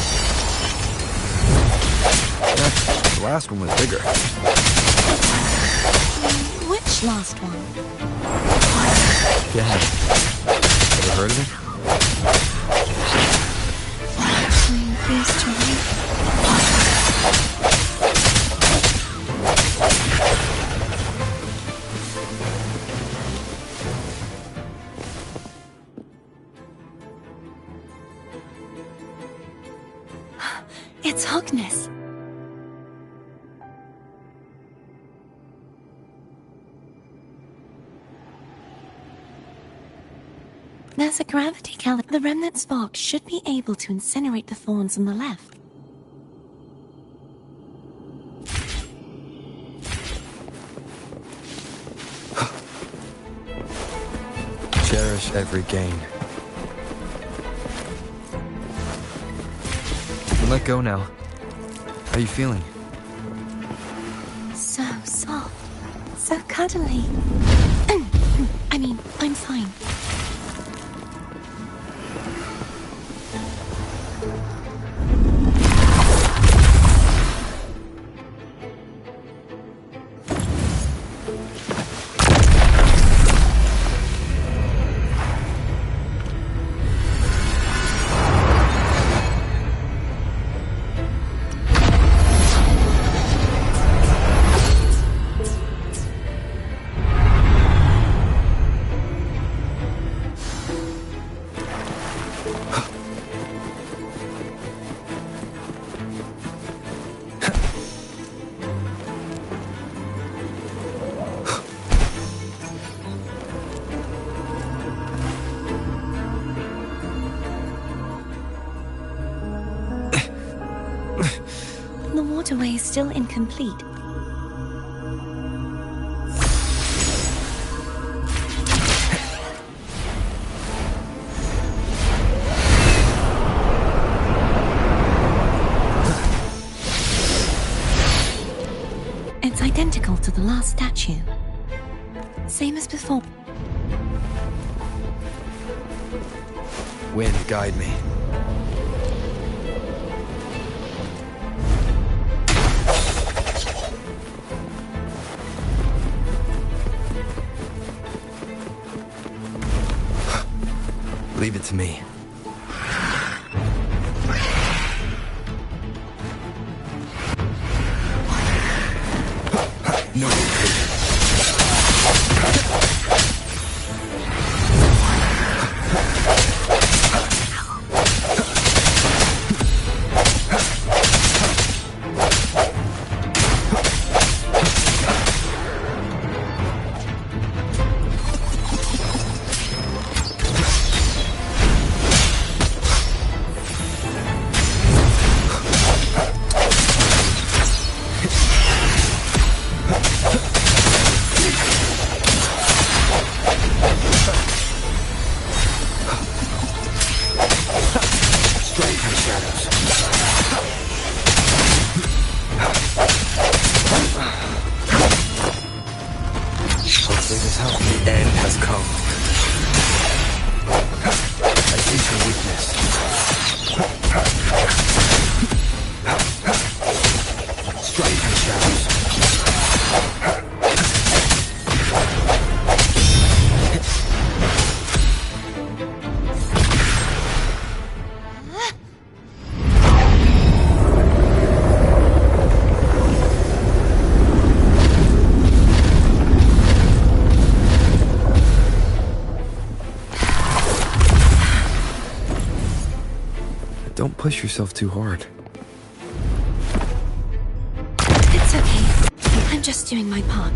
The last one was bigger. Which last one? Yeah. Ever heard of it? I used to read. It's Hogness. There's a gravity caliper. The remnant spark should be able to incinerate the thorns on the left. Cherish every gain. Let go now. How are you feeling? So soft. So cuddly. I mean, I'm fine. waterway is still incomplete. It's identical to the last statue. Same as before. Wind, guide me. Leave it to me. No hesitation. The end has come. I see your weakness. Strike in the shadows. Don't push yourself too hard. It's okay. I'm just doing my part.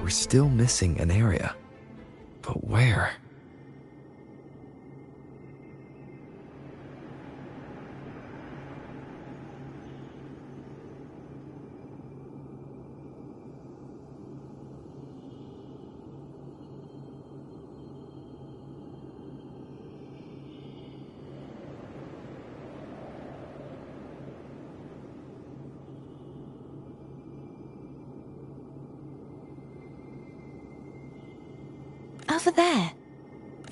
We're still missing an area. But where? Over there.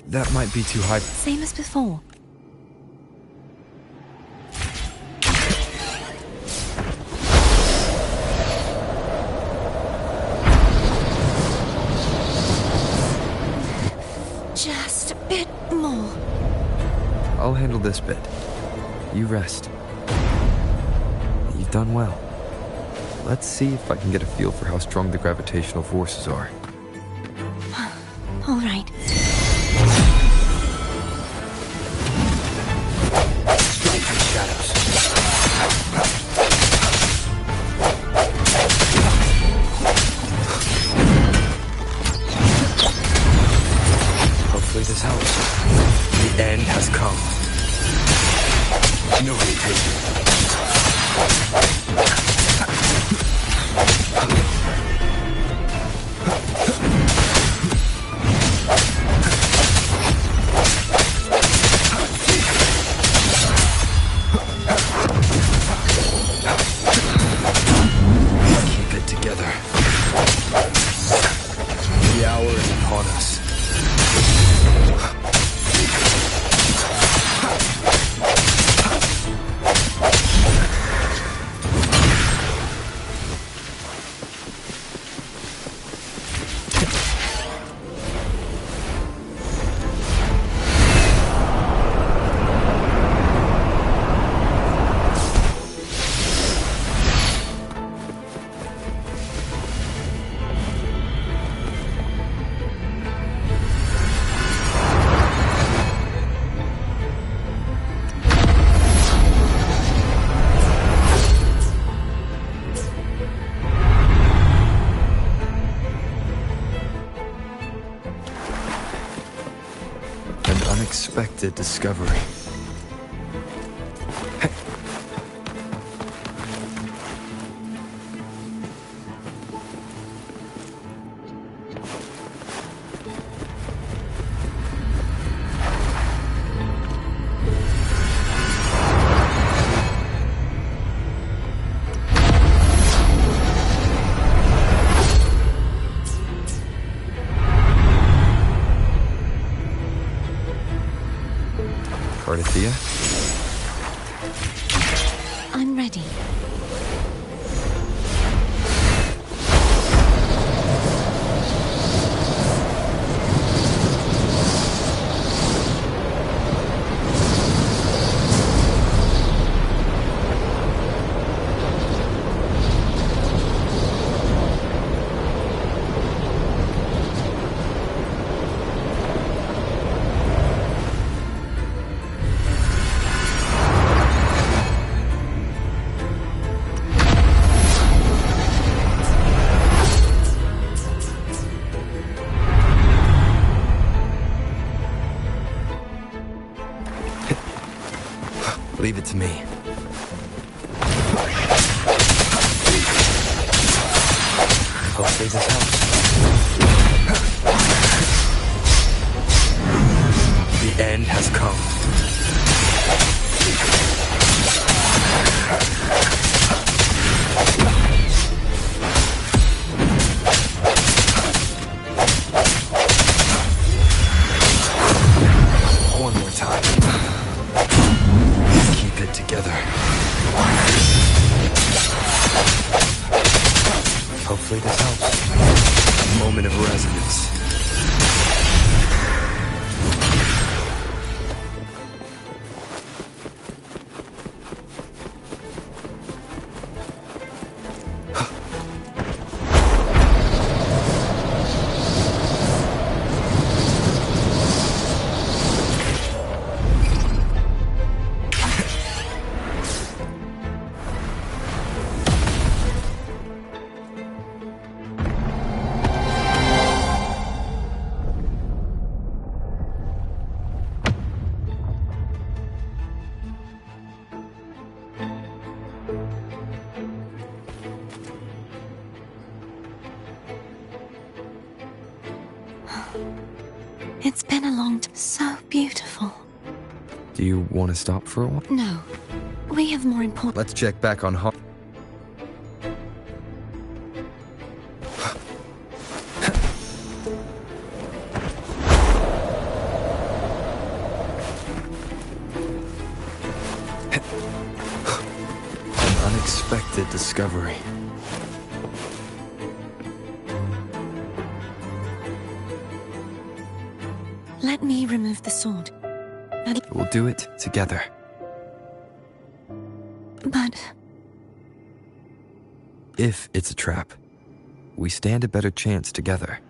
That might be too high. Same as before. Just a bit more. I'll handle this bit. You rest. You've done well. Let's see if I can get a feel for how strong the gravitational forces are. All right. Strike in the shadows. Hopefully this helps. The end has come. No hesitation. unexpected discovery. Cardathia? I'm ready. Leave it to me. Hopefully this helps. The end has come. One more time. Keep it together. Hopefully this helps. A moment of resonance. It's been a long time. So beautiful. Do you want to stop for a while? No. We have more important... Let's check back on Har- An unexpected discovery. Let me remove the sword. We'll do it together. But... If it's a trap, we stand a better chance together.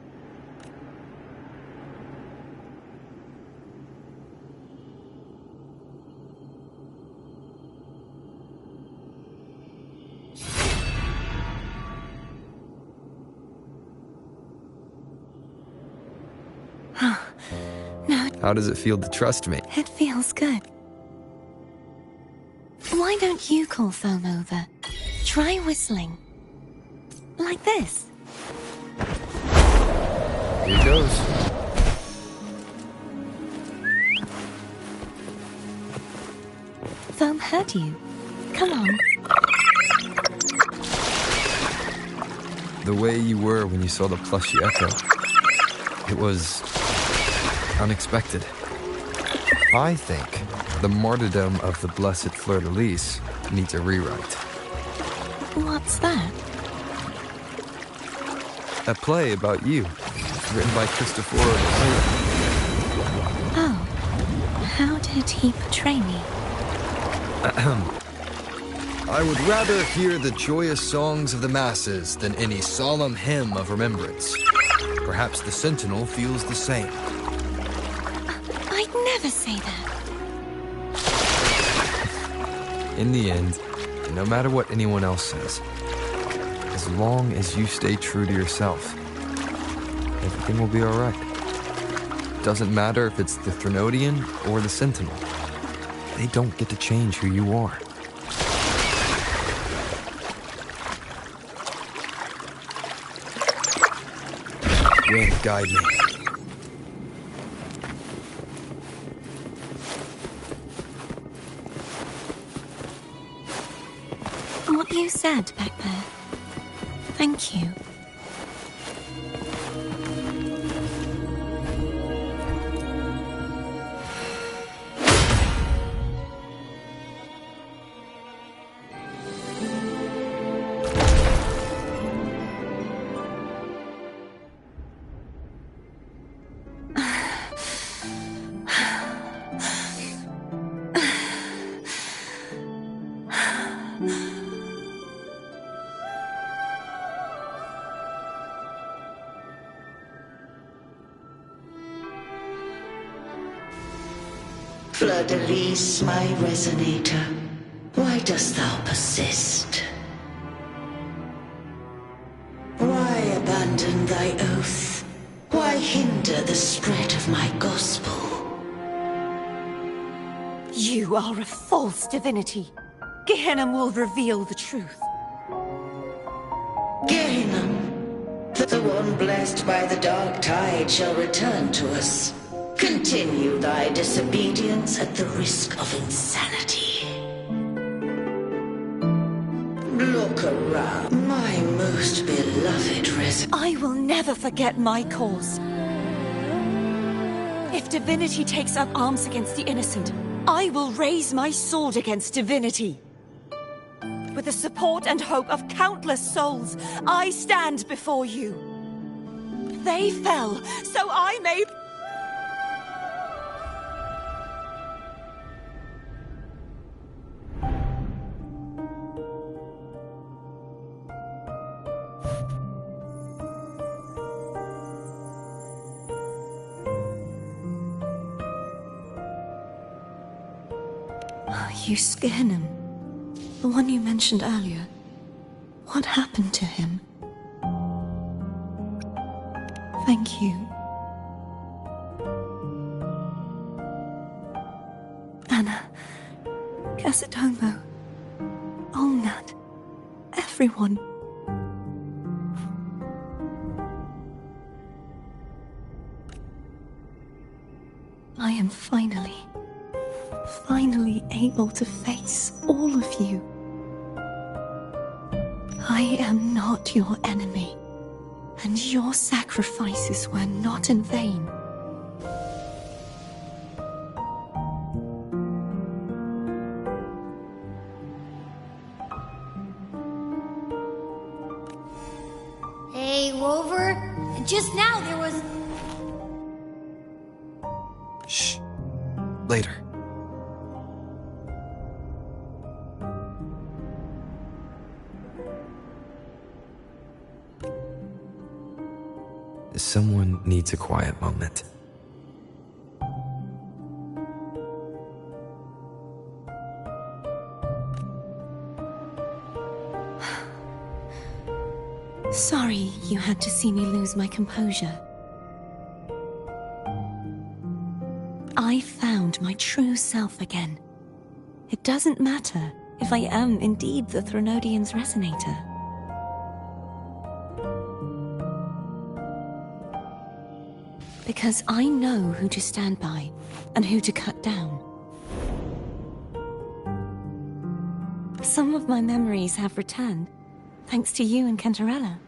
How does it feel to trust me? It feels good. Why don't you call Foam over? Try whistling. Like this. Here goes. Foam heard you. Come on. The way you were when you saw the plushy echo. It was... unexpected. I think the martyrdom of the Blessed Fleur-de-Lis needs a rewrite. What's that? A play about you, written by Cristoforo. Oh. How did he portray me? I would rather hear the joyous songs of the masses than any solemn hymn of remembrance. Perhaps the Sentinel feels the same. I'd never say that. In the end, no matter what anyone else says, as long as you stay true to yourself, everything will be all right. Doesn't matter if it's the Threnodian or the Sentinel. They don't get to change who you are. Wind, guide me. What you said back there. Thank you. Fleur-de-Lis, my resonator, why dost thou persist? Why abandon thy oath? Why hinder the spread of my gospel? You are a false divinity. Gehenna will reveal the truth. Gehenna, the one blessed by the dark tide shall return to us. Continue thy disobedience at the risk of insanity. Look around, my most beloved I will never forget my cause. If divinity takes up arms against the innocent, I will raise my sword against divinity. With the support and hope of countless souls, I stand before you. They fell, so I may... Gehenna, the one you mentioned earlier. What happened to him? Thank you. Anna, Casatomo, Olnat, everyone. I am finally able to face all of you. I am not your enemy, and your sacrifices were not in vain. Hey, Rover, just now there was... Shh. Later. Someone needs a quiet moment. Sorry you had to see me lose my composure. I found my true self again. It doesn't matter if I am indeed the Threnodian's resonator. Because I know who to stand by and who to cut down. Some of my memories have returned, thanks to you and Cantarella.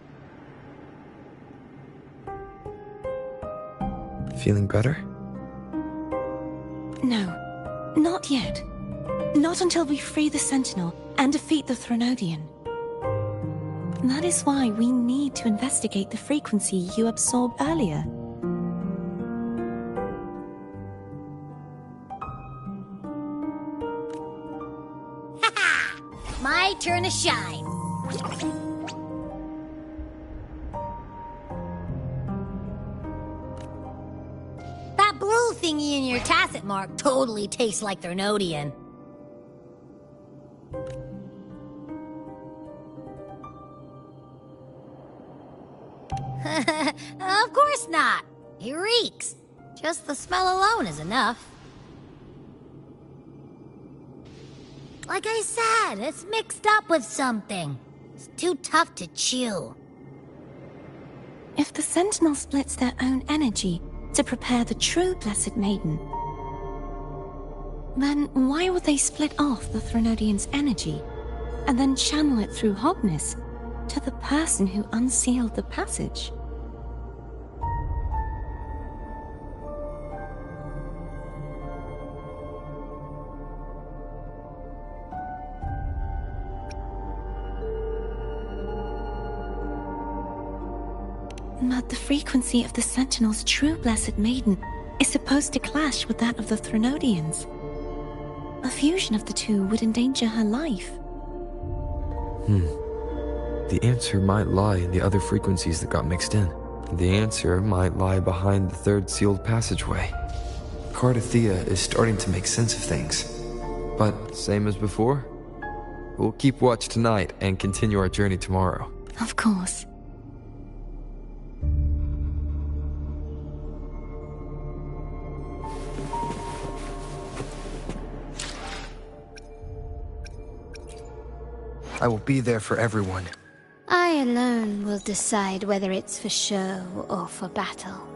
Feeling better? No, not yet. Not until we free the Sentinel and defeat the Threnodian. That is why we need to investigate the frequency you absorbed earlier. My turn to shine. That blue thingy in your tacit mark totally tastes like Threnodian. Of course not. He reeks. Just the smell alone is enough. Like I said, it's mixed up with something. It's too tough to chew. If the Sentinel splits their own energy to prepare the true Blessed Maiden, then why would they split off the Threnodian's energy and then channel it through Hogness to the person who unsealed the passage? But the frequency of the Sentinel's true Blessed Maiden is supposed to clash with that of the Threnodians. A fusion of the two would endanger her life. The answer might lie in the other frequencies that got mixed in. The answer might lie behind the third sealed passageway. Cardathea is starting to make sense of things. But same as before, we'll keep watch tonight and continue our journey tomorrow. Of course. I will be there for everyone. I alone will decide whether it's for show or for battle.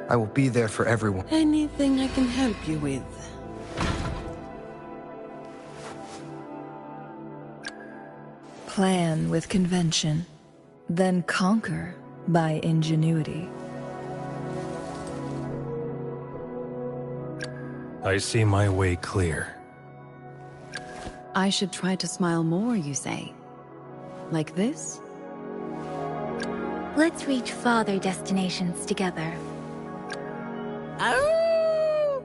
I will be there for everyone. Anything I can help you with? Plan with convention, then conquer by ingenuity. I see my way clear. I should try to smile more, you say? Like this? Let's reach farther destinations together. Oh!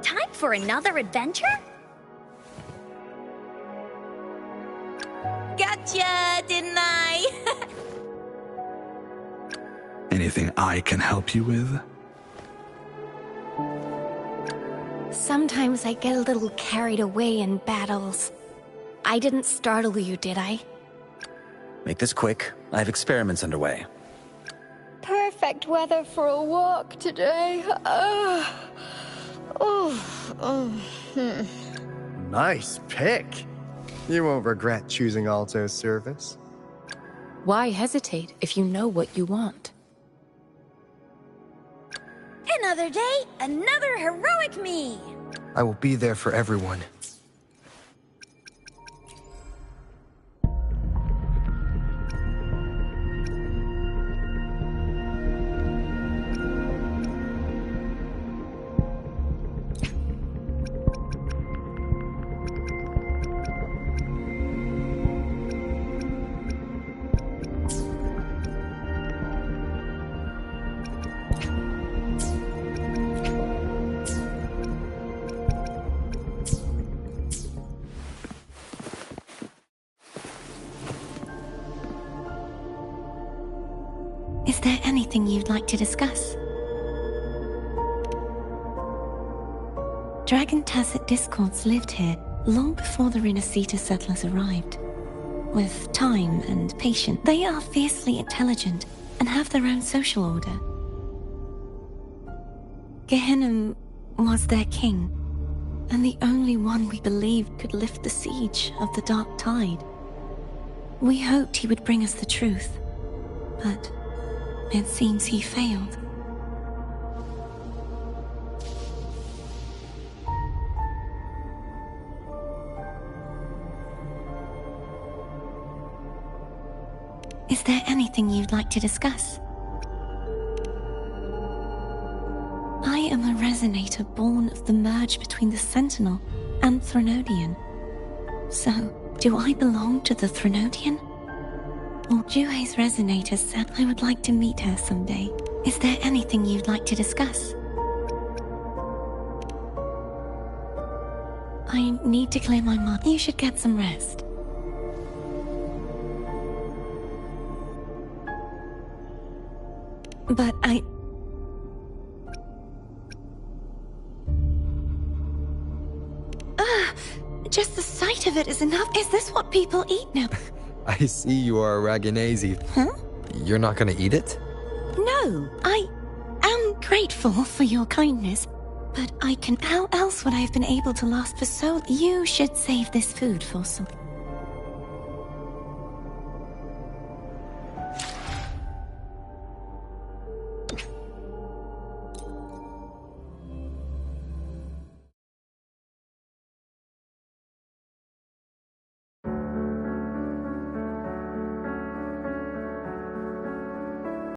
Time for another adventure? Gotcha, didn't I? Anything I can help you with? Sometimes I get a little carried away in battles. I didn't startle you, did I? Make this quick. I have experiments underway. Perfect weather for a walk today. Nice pick. You won't regret choosing Alto's service. Why hesitate if you know what you want? Another day, another heroic me! I will be there for everyone. Is there anything you'd like to discuss? Dragon Tacet discords lived here long before the Renacita settlers arrived. With time and patience, they are fiercely intelligent and have their own social order. Gehinnom was their king, and the only one we believed could lift the siege of the Dark Tide. We hoped he would bring us the truth, but it seems he failed. Is there anything you'd like to discuss? I am a resonator born of the merge between the Sentinel and Threnodian. So, do I belong to the Threnodian? Well, Juhe's resonator said I would like to meet her someday. Is there anything you'd like to discuss? I need to clear my mind. You should get some rest. But just the sight of it is enough. Is this what people eat now? I see you are a Raganese. Huh? You're not gonna eat it? No, I am grateful for your kindness, but how else would I have been able to last for so... You should save this food for some...